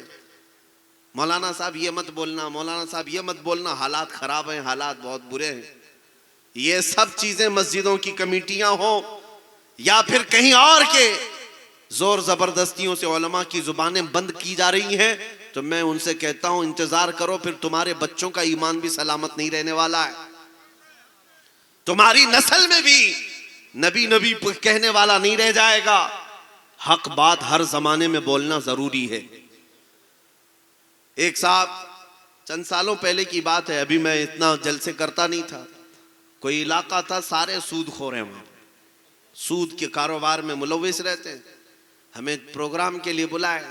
मौलाना साहब ये मत बोलना, मौलाना साहब ये मत बोलना, हालात खराब हैं, हालात बहुत बुरे हैं। ये सब चीजें मस्जिदों की कमेटियां हो या फिर कहीं और के जोर जबरदस्तियों से उलमा की जुबानें बंद की जा रही हैं, तो मैं उनसे कहता हूं इंतजार करो, फिर तुम्हारे बच्चों का ईमान भी सलामत नहीं रहने वाला है। तुम्हारी नस्ल में भी नबी नबी कहने वाला नहीं रह जाएगा। हक बात हर जमाने में बोलना जरूरी है। एक साहब, चंद सालों पहले की बात है, अभी मैं इतना जलसे करता नहीं था, कोई इलाका था सारे सूदखोर हैं, वहां सूद के कारोबार में मुलविस रहते हैं। हमें प्रोग्राम के लिए बुलाए,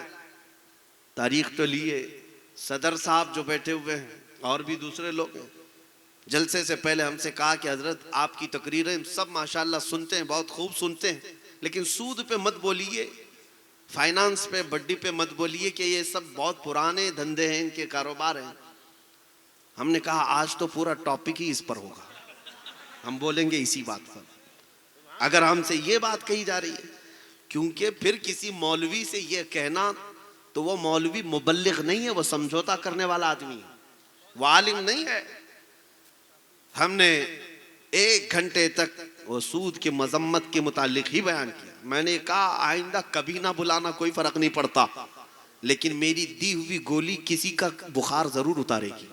तारीख तो लिए, सदर साहब जो बैठे हुए हैं और भी दूसरे लोग हैं। जलसे से पहले हमसे कहा कि हजरत आपकी तकरीरें सब माशाल्लाह सुनते हैं, बहुत खूब सुनते हैं, लेकिन सूद पे मत बोलिए, फाइनेंस पे, बड्डी पे मत बोलिए कि ये सब बहुत पुराने धंधे हैं, इनके कारोबार हैं। हमने कहा आज तो पूरा टॉपिक ही इस पर होगा, हम बोलेंगे इसी बात पर। अगर हमसे ये बात कही जा रही है, क्योंकि फिर किसी मौलवी से ये कहना, तो वो मौलवी मुबल्लिग नहीं है, वो समझौता करने वाला आदमी है, वो आलिम नहीं है। हमने 1 घंटे तक वो सूद की मजम्मत के मुतालिक ही बयान किया। मैंने कहा आइंदा कभी ना बुलाना, कोई फर्क नहीं पड़ता, लेकिन मेरी दी हुई गोली किसी का बुखार जरूर उतारेगी,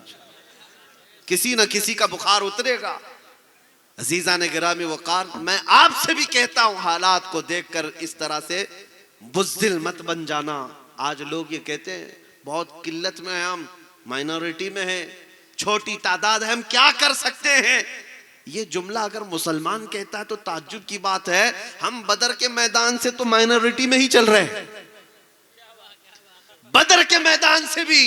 किसी ना किसी का बुखार उतरेगा। अजीजा ने गिरामी वकार, मैं आपसे भी कहता हूं हालात को देखकर इस तरह से बुज़दिल मत बन जाना। आज लोग ये कहते हैं बहुत किल्लत में है, हम माइनॉरिटी में हैं, छोटी तादाद है, हम क्या कर सकते हैं। ये जुमला अगर मुसलमान कहता है तो ताज्जुब की बात है, हम बदर के मैदान से तो माइनॉरिटी में ही चल रहे हैं, बदर के मैदान से भी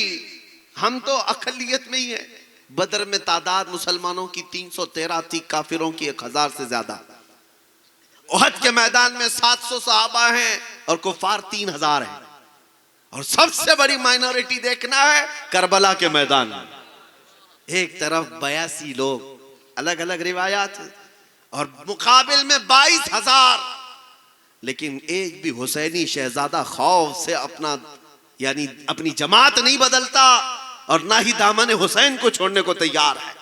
हम तो अकलियत में ही है। बदर में तादाद मुसलमानों की 313 थी, काफिरों की 1000 से ज्यादा। उहद के मैदान में 700 सहाबा हैं और कुफार 3000 हैं। और सबसे बड़ी माइनॉरिटी देखना है करबला के मैदान में, एक तरफ 82 लोग, अलग अलग रिवायात, और मुकाबिल में 22,000। लेकिन एक भी हुसैनी शहजादा खौफ से अपनी जमात नहीं बदलता और ना ही दामन हुसैन को छोड़ने को तैयार है।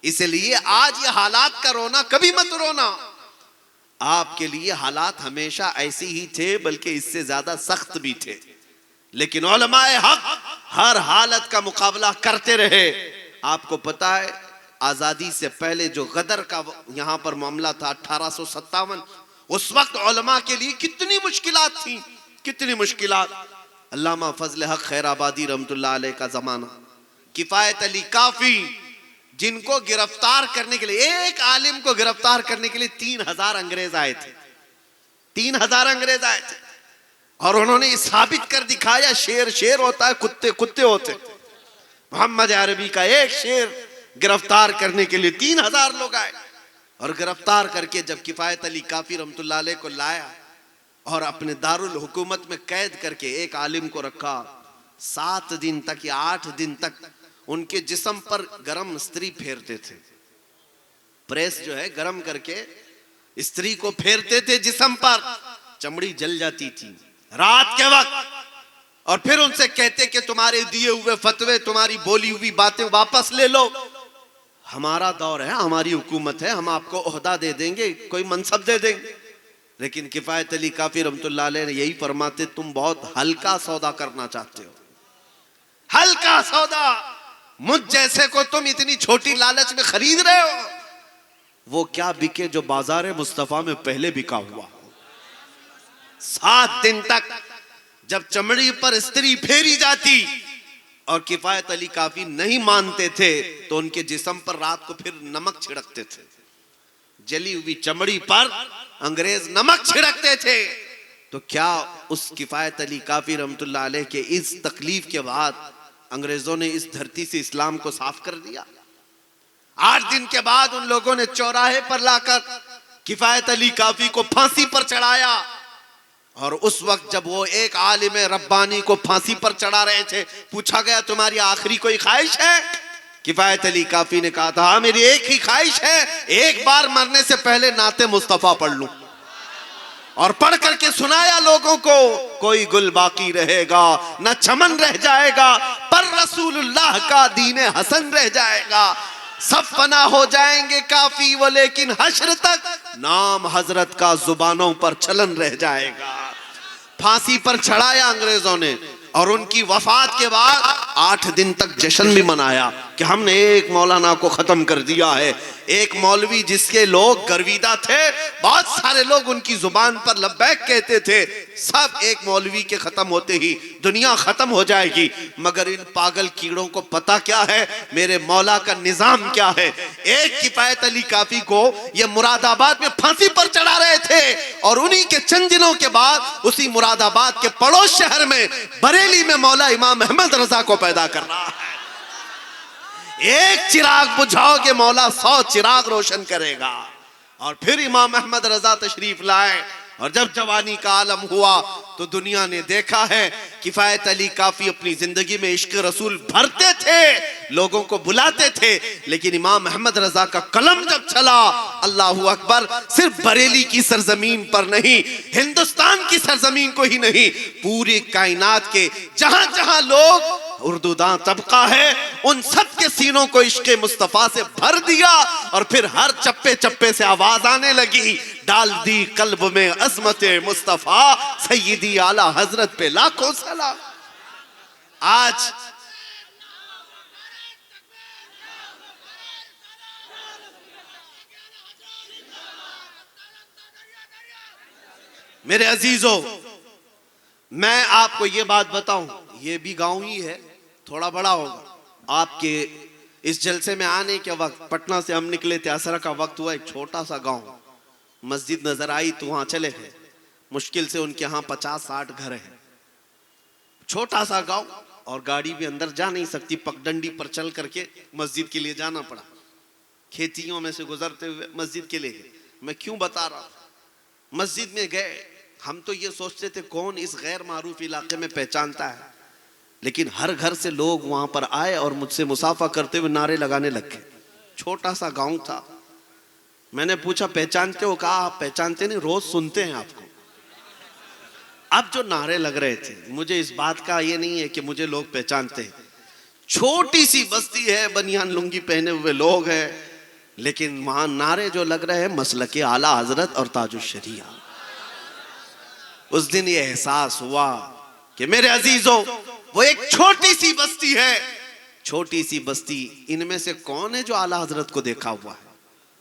इसलिए आज ये हालात का रोना कभी मत रोना। आपके लिए हालात हमेशा ऐसे ही थे, बल्कि इससे ज्यादा सख्त भी थे, लेकिन उलमाए हक हर हालत का मुकाबला करते रहे। आपको पता है आजादी से पहले जो गदर का यहां पर मामला था 1857, उस वक्त उलमा के लिए कितनी मुश्किलात थी, कितनी मुश्किलात। अल्लामा फजल हक खैराबादी रहमतुल्लाह अलैह का जमाना, किफायत अली काफी, जिनको गिरफ्तार करने के लिए, एक आलिम को गिरफ्तार करने के लिए 3000 अंग्रेज आए थे, 3000 अंग्रेज आए थे, और उन्होंने साबित कर दिखाया शेर शेर होता है, कुत्ते कुत्ते होते। मोहम्मद अरबी का एक शेर गिरफ्तार करने के लिए 3000 लोग आए, और गिरफ्तार करके जब किफायत अली काफी रहमतुल्लाह अलैह को लाया और अपने दारुल हुकूमत में कैद करके एक आलिम को रखा, 7 दिन तक या 8 दिन तक उनके जिस्म पर गरम स्त्री फेरते थे। प्रेस जो है गरम करके स्त्री को फेरते थे जिस्म पर, चमड़ी जल जाती थी रात के वक्त, और फिर उनसे कहते कि तुम्हारे दिए हुए फतवे, तुम्हारी बोली हुई बातें वापस ले लो, हमारा दौर है, हमारी हुकूमत है, हम आपको ओहदा दे देंगे, कोई मनसब दे देंगे। लेकिन किफायत अली काफी रहमतुल्लाह अलैह ने यही फरमाते, तुम बहुत हल्का सौदा करना चाहते हो, हल्का सौदा। मुझ जैसे को तुम इतनी छोटी लालच में खरीद रहे हो। वो क्या बिके जो बाजार मुस्तफा में पहले बिका हुआ हो। 7 दिन तक जब चमड़ी पर इस्त्री फेरी जाती और किफायत अली काफी नहीं मानते थे तो उनके जिस्म पर रात को फिर नमक छिड़कते थे। जली हुई चमड़ी पर अंग्रेज नमक छिड़कते थे। तो क्या उस किफायत अली काफी रहमतुल्लाह अलैह के इस तकलीफ के बाद अंग्रेजों ने इस धरती से इस्लाम को साफ कर दिया? 8 दिन के बाद उन लोगों ने चौराहे पर लाकर किफायत अली काफी को फांसी पर चढ़ाया। और उस वक्त जब वो एक आलिम रब्बानी को फांसी पर चढ़ा रहे थे, पूछा गया तुम्हारी आखिरी कोई ख्वाहिश है? किफायत अली काफी ने कहा था हाँ मेरी एक ही ख्वाहिश है, एक बार मरने से पहले नाते मुस्तफा पढ़ लूं। और पढ़ करके सुनाया लोगों को, कोई गुल बाकी रहेगा न चमन रह जाएगा, पर रसूलुल्लाह का दीन हसन रह जाएगा। सब फना हो जाएंगे काफी वो, लेकिन हश्र तक नाम हजरत का जुबानों पर चलन रह जाएगा। फांसी पर चढ़ाया अंग्रेजों ने और उनकी वफात के बाद 8 दिन तक जश्न भी मनाया कि हमने एक मौलाना को खत्म कर दिया है। एक मौलवी जिसके लोग गर्विदा थे, बहुत सारे लोग उनकी जुबान पर लब्बैक कहते थे, सब एक मौलवी के खत्म होते ही दुनिया खत्म हो जाएगी। मगर इन पागल कीड़ों को पता क्या है मेरे मौला का निजाम क्या है। एक किफायत अली काफी को ये मुरादाबाद में फांसी पर चढ़ा रहे थे और उन्हीं के चंद दिनों के बाद उसी मुरादाबाद के पड़ोस शहर में बरेली में मौला इमाम अहमद रजा को पैदा कर रहा है। एक चिराग बुझाओगे मौला 100 चिराग रोशन करेगा। और फिर इमाम अहमद रजा तशरीफ लाए और जब जवानी का आलम हुआ तो दुनिया ने देखा है किफायत अली काफी अपनी जिंदगी में इश्क रसूल भरते थे, लोगों को बुलाते थे, लेकिन इमाम अहमद रजा का कलम जब चला, अल्लाहू अकबर, सिर्फ बरेली की सरजमीन पर नहीं, हिंदुस्तान की सरजमीन को ही नहीं, पूरी कायनात के जहां जहां लोग उर्दूदां तबका है उन सब के सीनों को इश्क मुस्तफा से भर दिया। और फिर हर चप्पे चप्पे से आवाज आने लगी, डाल दी कल्ब में अजमत मुस्तफा, सैयदी आला हजरत पे लाखों सलाम। आज मेरे अजीजों, मैं आपको ये बात बताऊं, ये भी गांव ही है, थोड़ा बड़ा होगा। आपके इस जलसे में आने के वक्त पटना से हम निकले थे, असर का वक्त हुआ, एक छोटा सा गांव, मस्जिद नजर आई तो वहां चले गए। मुश्किल से उनके यहाँ 50-60 घर हैं, छोटा सा गांव, और गाड़ी भी अंदर जा नहीं सकती, पगडंडी पर चल करके मस्जिद के लिए जाना पड़ा। खेतियों में से गुजरते हुए मस्जिद के लिए गए। मैं क्यों बता रहा हूं, मस्जिद में गए, हम तो ये सोचते थे कौन इस गैर मारूफ इलाके में पहचानता है, लेकिन हर घर से लोग वहां पर आए और मुझसे मुसाफा करते हुए नारे लगाने लग गए। छोटा सा गांव था। मैंने पूछा पहचानते हो? कहा आप पहचानते नहीं, रोज सुनते हैं आपको। अब जो नारे लग रहे थे, मुझे इस बात का ये नहीं है कि मुझे लोग पहचानते हैं, छोटी सी बस्ती है, बनियान लुंगी पहने हुए लोग हैं, लेकिन वहां नारे जो लग रहे हैं मसलके आला हजरत और ताजुश शरिया। उस दिन ये एहसास हुआ कि मेरे अजीजों, वो एक छोटी सी बस्ती है, छोटी सी बस्ती, इनमें से कौन है जो आला हजरत को देखा हुआ है?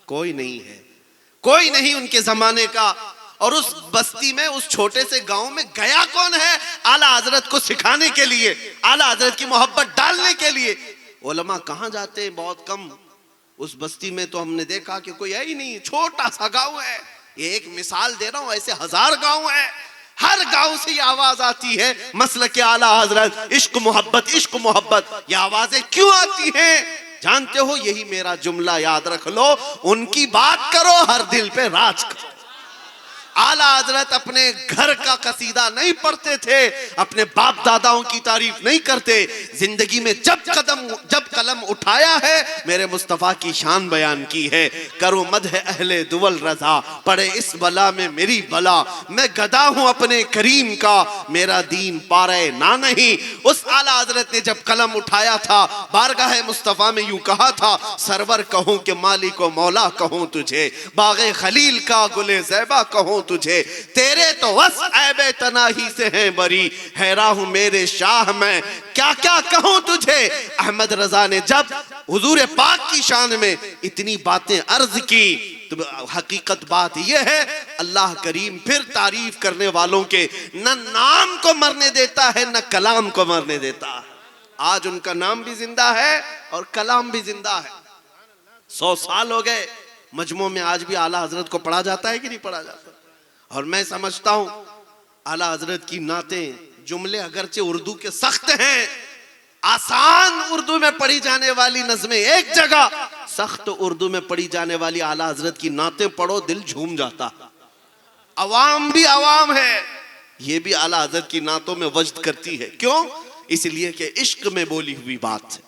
कोई नहीं है, कोई नहीं उनके जमाने का। और उस बस्ती में, उस छोटे से गांव में गया कौन है आला हजरत को सिखाने के लिए, आला हजरत की मोहब्बत डालने के लिए? उलमा कहां जाते हैं? बहुत कम। उस बस्ती में तो हमने देखा कि कोई है ही नहीं, छोटा सा गांव है। ये एक मिसाल दे रहा हूं, ऐसे 1000 गांव है, हर गांव से ये आवाज आती है मसलके आला हजरत, इश्क मोहब्बत, इश्क मोहब्बत। ये आवाजें क्यों आती हैं जानते हो? यही मेरा जुमला याद रख लो, उनकी बात करो, हर दिल पे राज करो। आला हजरत अपने घर का कसीदा नहीं पढ़ते थे, अपने बाप दादाओं की तारीफ नहीं करते, जिंदगी में जब कलम उठाया है मेरे मुस्तफा की शान बयान की है। करो मदह अहले दुवल रजा, पड़े इस बला में मेरी बला, मैं गदा हूं अपने करीम का, मेरा दीन पारे ना नहीं। उस आला हजरत ने जब कलम उठाया था, बारगाह मुस्तफा में यूं कहा था, सरवर कहूं कि मालिक व मौला कहूं तुझे, बागे खलील का गुले ज़ैबा कहूं तुझे, तेरे तो वस ऐबे तनाही से हैं बरी, हैरा हूं मेरे शाह मैं क्या क्या कहूं तुझे। अहमद रजा ने ने जब हुजूर पाक की शान में इतनी बातें अर्ज की, तो हकीकत बात यह है अल्लाह करीम फिर तारीफ करने वालों के न नाम को मरने देता है न कलाम को मरने देता है। आज उनका नाम भी जिंदा है और कलाम भी जिंदा है। 100 साल हो गए, मजमू में आज भी आला हजरत को पढ़ा जाता है कि नहीं पढ़ा जाता। और मैं समझता हूं आला हजरत की नातें, जुमले अगरचे उर्दू के सख्त हैं, आसान उर्दू में पढ़ी जाने वाली नज़में एक जगह, सख्त उर्दू में पढ़ी जाने वाली आला हजरत की नातें पढ़ो दिल झूम जाता। अवाम भी अवाम है, ये भी आला हजरत की नातों में वजद करती है। क्यों? इसलिए कि इश्क में बोली हुई बात है।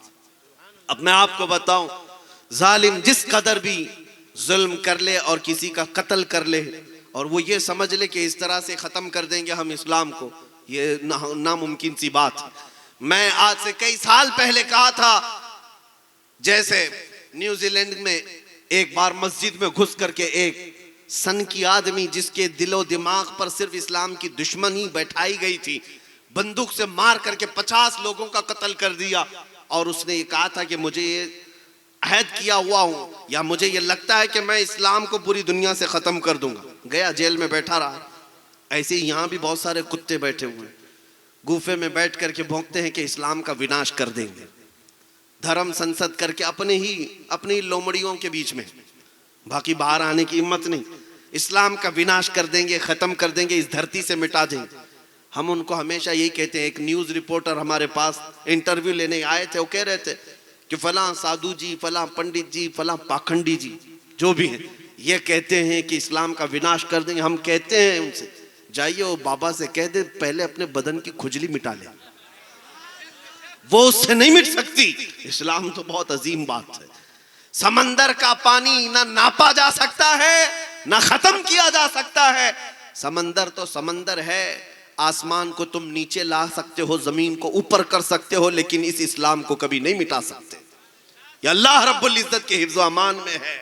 अब मैं आपको बताऊं, जालिम जिस कदर भी जुल्म कर ले और किसी का कत्ल कर ले और वो ये समझ ले कि इस तरह से खत्म कर देंगे हम इस्लाम को, ये नामुमकिन सी बात है। मैं आज से कई साल पहले कहा था, जैसे न्यूजीलैंड में एक बार मस्जिद में घुस करके एक सन की आदमी जिसके दिलो दिमाग पर सिर्फ इस्लाम की दुश्मनी बैठाई गई थी, बंदूक से मार करके 50 लोगों का कत्ल कर दिया। और उसने ये कहा था कि मुझे ये अहद किया हुआ हूं या मुझे ये लगता है कि मैं इस्लाम को पूरी दुनिया से खत्म कर दूंगा। गया, जेल में बैठा रहा। ऐसे ही यहाँ भी बहुत सारे कुत्ते बैठे हुए हैं, गुफे में बैठ करके भौंकते हैं कि इस्लाम का विनाश कर देंगे। धर्म संसद करके अपनी लोमड़ियों के बीच में, बाकी बाहर आने की हिम्मत नहीं। इस्लाम का विनाश कर देंगे, खत्म कर देंगे, इस धरती से मिटा देंगे। हम उनको हमेशा यही कहते हैं। एक न्यूज रिपोर्टर हमारे पास इंटरव्यू लेने आए थे, वो कह रहे थे कि फलां साधु जी, फलां पंडित जी, फलां पाखंडी जी जो भी हैं, ये कहते हैं कि इस्लाम का विनाश कर देंगे। हम कहते हैं उनसे, जाइए वो बाबा से कह दे पहले अपने बदन की खुजली मिटा ले, वो उससे नहीं मिट सकती। इस्लाम तो बहुत अजीम बात है। समंदर का पानी ना नापा जा सकता है ना खत्म किया जा सकता है। समंदर तो समंदर है, आसमान को तुम नीचे ला सकते हो, जमीन को ऊपर कर सकते हो, लेकिन इस इस्लाम को कभी नहीं मिटा सकते। ये अल्लाह रब्बुल इज्जत के हिफ्ज़ व अमान में है,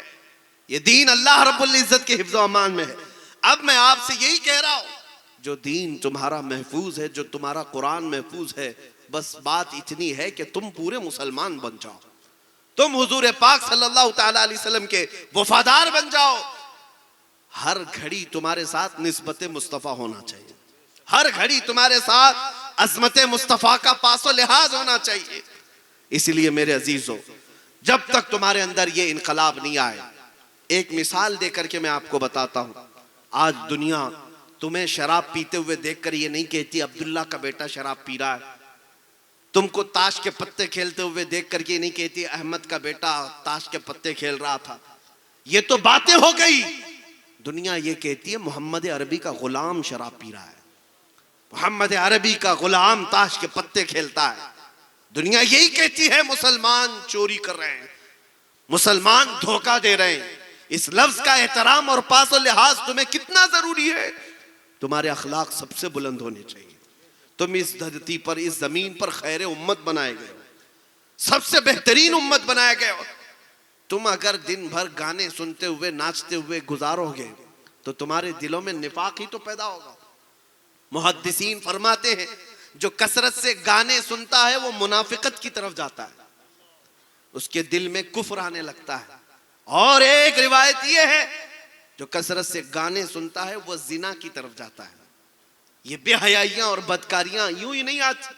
ये दीन अल्लाह रब्बुल इज्जत के हिफ्ज़ व अमान में है। अब मैं आपसे यही कह रहा हूं, जो दीन तुम्हारा महफूज है, जो तुम्हारा कुरान महफूज है, बस बात इतनी है कि तुम पूरे मुसलमान बन जाओ, तुम हुजूर पाक सल्लल्लाहु तआला अलैहि वसल्लम के वफादार बन जाओ। हर घड़ी तुम्हारे साथ निस्बत मुस्तफ़ा होना चाहिए, हर घड़ी तुम्हारे साथ अज़मत मुस्तफ़ा का पासो लिहाज होना चाहिए। इसलिए मेरे अजीजों, जब तक तुम्हारे अंदर ये इनकलाब नहीं आए, एक मिसाल देकर के मैं आपको बताता हूं। आज दुनिया तुम्हें शराब पीते हुए देखकर ये नहीं कहती अब्दुल्ला का बेटा शराब पी रहा है, तुमको ताश के पत्ते खेलते हुए देख करके ये नहीं कहती अहमद का बेटा ताश के पत्ते खेल रहा था। ये तो बातें हो गई। दुनिया ये कहती है मोहम्मद अरबी का गुलाम शराब पी रहा है, मोहम्मद अरबी का गुलाम ताश के पत्ते खेलता है। दुनिया यही कहती है मुसलमान चोरी कर रहे हैं, मुसलमान धोखा दे रहे हैं। इस लफ्ज का एहतराम और पास और लिहाज तुम्हें कितना जरूरी है। तुम्हारे अखलाक सबसे बुलंद होने चाहिए। तुम इस धरती पर, इस जमीन पर खैर उम्मत बनाए गए हो, सबसे बेहतरीन उम्मत बनाए गए हो। तुम अगर दिन भर गाने सुनते हुए नाचते हुए गुजारोगे तो तुम्हारे दिलों में निफाक ही तो पैदा होगा। मुहद्दिसीन फरमाते हैं जो कसरत से गाने सुनता है वो मुनाफिकत की तरफ जाता है, उसके दिल में कुफ्र आने लगता है। और एक रिवायत ये है जो कसरत से गाने सुनता है वो जिना की तरफ जाता है। ये बेहयाइयां और बदकारियां यूं ही नहीं आती।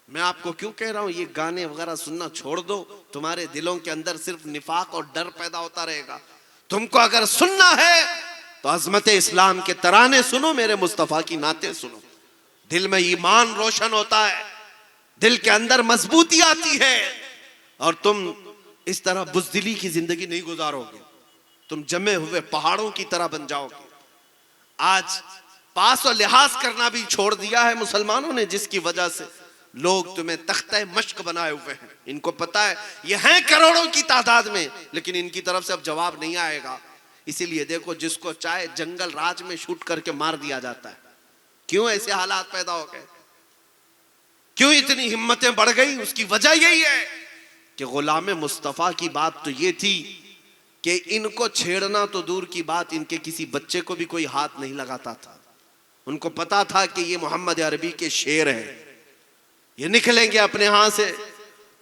मैं आपको क्यों कह रहा हूं ये गाने वगैरह सुनना छोड़ दो, तुम्हारे दिलों के अंदर सिर्फ निफाक और डर पैदा होता रहेगा। तुमको अगर सुनना है तो अजमत इस्लाम के तराने सुनो, मेरे मुस्तफा की नाते सुनो। दिल में ईमान रोशन होता है, दिल के अंदर मजबूती आती है और तुम इस तरह बुज़दिली की जिंदगी नहीं गुजारोगे, तुम जमे हुए पहाड़ों की तरह बन जाओगे। आज पास और लिहाज करना भी छोड़ दिया है मुसलमानों ने, जिसकी वजह से लोग तुम्हें तख्ते मश्क बनाए हुए हैं। इनको पता है ये हैं करोड़ों की तादाद में, लेकिन इनकी तरफ से अब जवाब नहीं आएगा। इसीलिए देखो जिसको चाहे जंगल राज में शूट करके मार दिया जाता है। क्यों ऐसे हालात पैदा हो गए, क्यों इतनी हिम्मतें बढ़ गई? उसकी वजह यही है कि गुलाम मुस्तफ़ा की बात तो ये थी कि इनको छेड़ना तो दूर की बात, इनके किसी बच्चे को भी कोई हाथ नहीं लगाता था। उनको पता था कि ये मोहम्मद अरबी के शेर हैं, ये निकलेंगे अपने हाथ से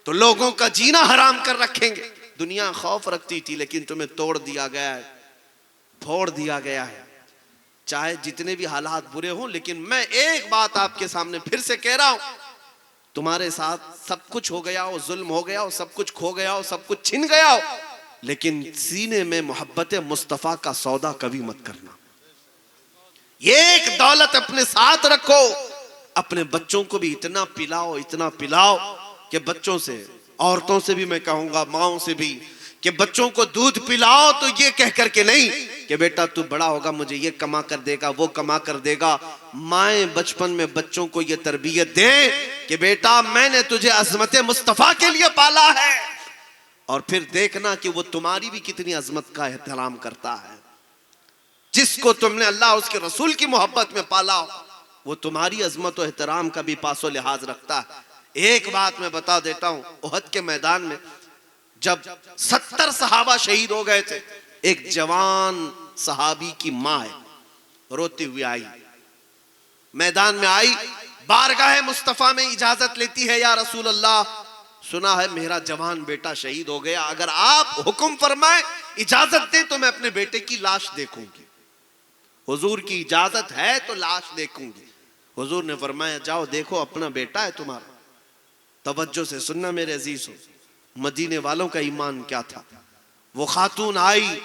तो लोगों का जीना हराम कर रखेंगे। दुनिया खौफ रखती थी, लेकिन तुम्हें तोड़ दिया गया है, फोड़ दिया गया है। चाहे जितने भी हालात बुरे हों, लेकिन मैं एक बात आपके सामने फिर से कह रहा हूं, तुम्हारे साथ सब कुछ हो गया हो, जुल्म हो गया हो, सब कुछ खो गया हो, सब कुछ छिन गया हो, लेकिन सीने में मोहब्बत मुस्तफा का सौदा कभी मत करना। ये एक दौलत अपने साथ रखो। अपने बच्चों को भी इतना पिलाओ, इतना पिलाओ कि बच्चों से, औरतों से भी मैं कहूंगा, माओ से भी, कि बच्चों को दूध पिलाओ तो ये कह करके नहीं कि बेटा तू बड़ा होगा मुझे ये कमा कर देगा, वो कमा कर देगा। माएं बचपन में बच्चों को ये तरबियत दें कि बेटा मैंने तुझे अजमत मुस्तफा के लिए पाला है, और फिर देखना कि वो तुम्हारी भी कितनी अजमत का एहतराम करता है। जिसको तुमने अल्लाह उसके रसूल की मोहब्बत में पाला, वो तुम्हारी अजमत और एहतराम का भी पासो लिहाज रखता है। एक बात मैं बता देता हूं, उहद के मैदान में जब 70 सहाबा शहीद हो गए थे, एक जवान सहाबी की मां रोती हुई आई, मैदान में आई, बारगाह मुस्तफा में इजाजत लेती है, या रसूल अल्लाह, सुना है मेरा जवान बेटा शहीद हो गया, अगर आप हुक्म फरमाए, इजाजत दें तो मैं अपने बेटे की लाश देखूंगी। हुजूर की इजाजत है तो लाश देखूंगी। हुजूर ने फरमाया जाओ देखो, अपना बेटा है तुम्हारा। तवज्जो से सुनना मेरे अजीज हो, मदीने वालों का ईमान क्या था। वो खातून आई,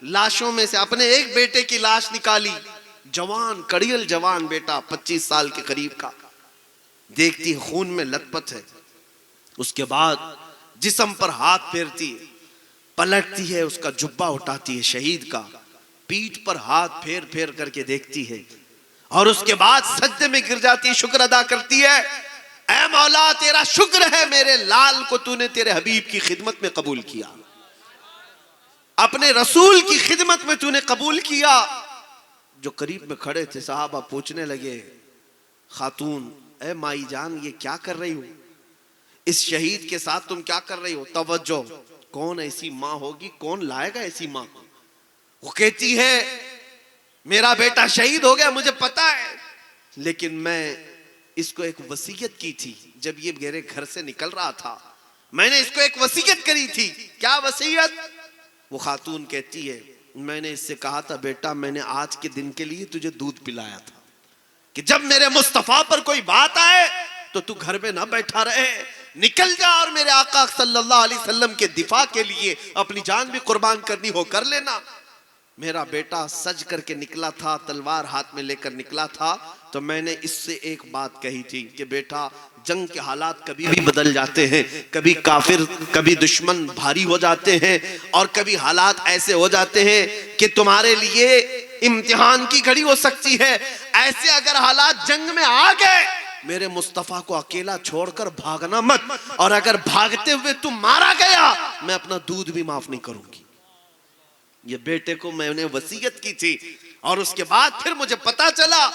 लाशों में से अपने एक बेटे की लाश निकाली, जवान कड़ियल जवान बेटा 25 साल के करीब का, देखती खून में लथपथ है। उसके बाद जिस्म पर हाथ फेरती है, पलटती है, उसका जुब्बा उठाती है शहीद का, पीठ पर हाथ फेर फेर करके देखती है, और उसके बाद सजदे में गिर जाती है, शुक्र अदा करती है, ऐ मौला तेरा शुक्र है मेरे लाल को तूने तेरे हबीब की खिदमत में कबूल किया, अपने रसूल की खिदमत में तूने कबूल किया। जो करीब में खड़े थे साहबा पूछने लगे, खातून ऐ माई जान ये क्या कर रही हो, इस शहीद के साथ तुम क्या कर रही हो। तवज्जो, कौन ऐसी माँ होगी, कौन लाएगा ऐसी माँ को। वो कहती है मेरा बेटा शहीद हो गया मुझे पता है, लेकिन मैं इसको एक वसीयत की थी, जब ये मेरे घर से निकल रहा था मैंने इसको एक वसीयत करी थी। क्या वसीयत। वो खातून कहती है मैंने इससे कहा था बेटा मैंने आज के दिन के लिए तुझे दूध पिलाया था कि जब मेरे मुस्तफा पर कोई बात आए तो तू घर में ना बैठा रहे, निकल जा और मेरे आका सल्लल्लाहु अलैहि वसल्लम के दिफा के लिए अपनी जान भी कुर्बान करनी हो कर लेना। मेरा बेटा सज करके निकला था, तलवार हाथ में लेकर निकला था, तो मैंने इससे एक बात कही थी कि बेटा जंग के हालात कभी भी बदल जाते हैं, कभी काफिर कभी दुश्मन भारी हो जाते हैं, और कभी हालात ऐसे हो जाते हैं कि तुम्हारे लिए इम्तिहान की घड़ी हो सकती है। ऐसे अगर हालात जंग में आ गए, मेरे मुस्तफा को अकेला छोड़कर भागना मत, और अगर भागते हुए तुम मारा गया मैं अपना दूध भी माफ नहीं करूंगी। ये बेटे को मैंने वसीयत की थी, और उसके बाद फिर मुझे पता चला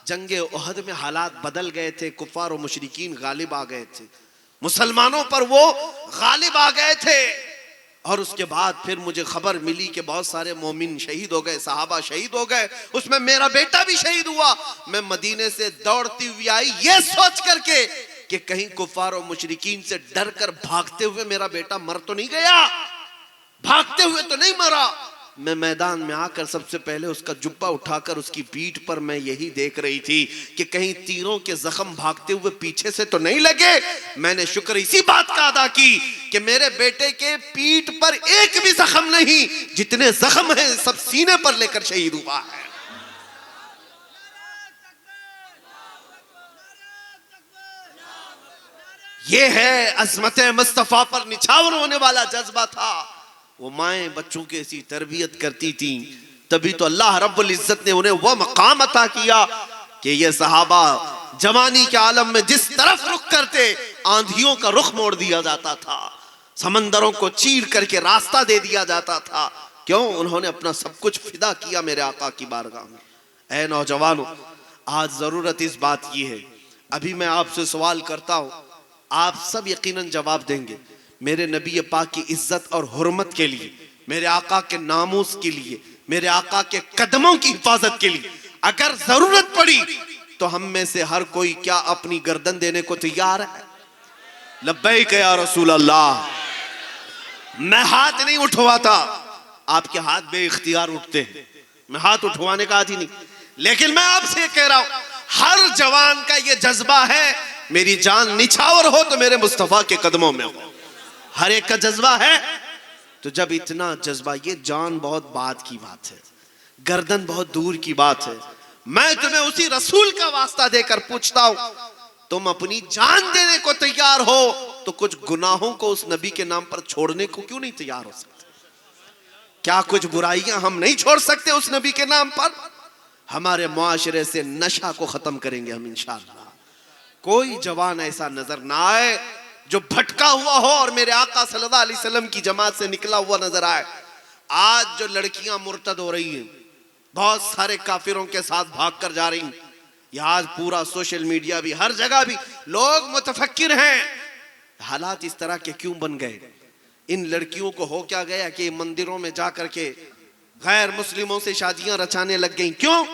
जंगे उहद में हालात बदल गए थे, कुफार और मुशरिकीन गालिब आ गए थे, मुसलमानों पर वो गालिब आ गए थे। और उसके बाद फिर मुझे खबर मिली कि बहुत सारे मोमिन शहीद हो गए, सहाबा शहीद हो गए, उसमें मेरा बेटा भी शहीद हुआ। मैं मदीने से दौड़ती हुई आई ये सोच करके कि कहीं कुफार और मुशरिकीन से डर कर भागते हुए मेरा बेटा मर तो नहीं गया, भागते हुए तो नहीं मरा। मैं मैदान में आकर सबसे पहले उसका जुब्बा उठाकर उसकी पीठ पर मैं यही देख रही थी कि कहीं तीरों के जख्म भागते हुए पीछे से तो नहीं लगे। मैंने शुक्र इसी बात का अदा की कि मेरे बेटे के पीठ पर एक भी जख्म नहीं, जितने जख्म हैं सब सीने पर लेकर शहीद हुआ है। ये है अज़मत मुस्तफा पर निछावर होने वाला जज्बा था। वो माएं बच्चों की ऐसी तरबियत करती थी, तभी तो अल्लाह रब्बुल इज्जत ने उन्हें वह मकाम अता किया कि ये सहाबा जवानी के आलम में जिस तरफ रुख करते आंधियों का रुख मोड़ दिया जाता था, समंदरों को चीर करके रास्ता दे दिया जाता था। क्यों? उन्होंने अपना सब कुछ फिदा किया मेरे आका की बारगाह में। ऐ नौजवानों, आज जरूरत इस बात की है, अभी मैं आपसे सवाल करता हूं, आप सब यकीनन जवाब देंगे। मेरे नबी पाक की इज्जत और हुर्मत के लिए, मेरे आका के नामूस के लिए, मेरे आका के कदमों की हिफाजत के लिए अगर जरूरत पड़ी तो हम में से हर कोई क्या अपनी गर्दन देने को तैयार है? लब्बैक या रसूल अल्लाह। मैं हाथ नहीं उठवाता, आपके हाथ बेइख्तियार उठते हैं, मैं हाथ उठवाने का आदी नहीं। लेकिन मैं आपसे कह रहा हूं, हर जवान का ये जज्बा है, मेरी जान निछावर हो तो मेरे मुस्तफा के कदमों में हो। हर एक का जज्बा है। तो जब इतना जज्बा, ये जान बहुत बाद की बात है, गर्दन बहुत दूर की बात है। मैं तुम्हें उसी रसूल का वास्ता देकर पूछता हूं, तुम अपनी जान देने को तैयार हो तो कुछ गुनाहों को उस नबी के नाम पर छोड़ने को क्यों नहीं तैयार हो सकते? क्या कुछ बुराइयां हम नहीं छोड़ सकते उस नबी के नाम पर? हमारे मुआशरे से नशा को खत्म करेंगे हम इंशाअल्लाह। कोई जवान ऐसा नजर ना आए जो भटका हुआ हो और मेरे आका सल्लल्लाहु अलैहि वसल्लम की जमात से निकला हुआ नजर आए। आज जो लड़कियां मुर्तद हो रही हैं, बहुत सारे काफिरों के साथ भाग कर जा रही हैं, यह आज पूरा सोशल मीडिया भी, हर जगह भी लोग मुतफक्किर हैं। हालात इस तरह के क्यों बन गए? इन लड़कियों को हो क्या गया कि मंदिरों में जाकर के गैर मुस्लिमों से शादियां रचाने लग गई? क्यों?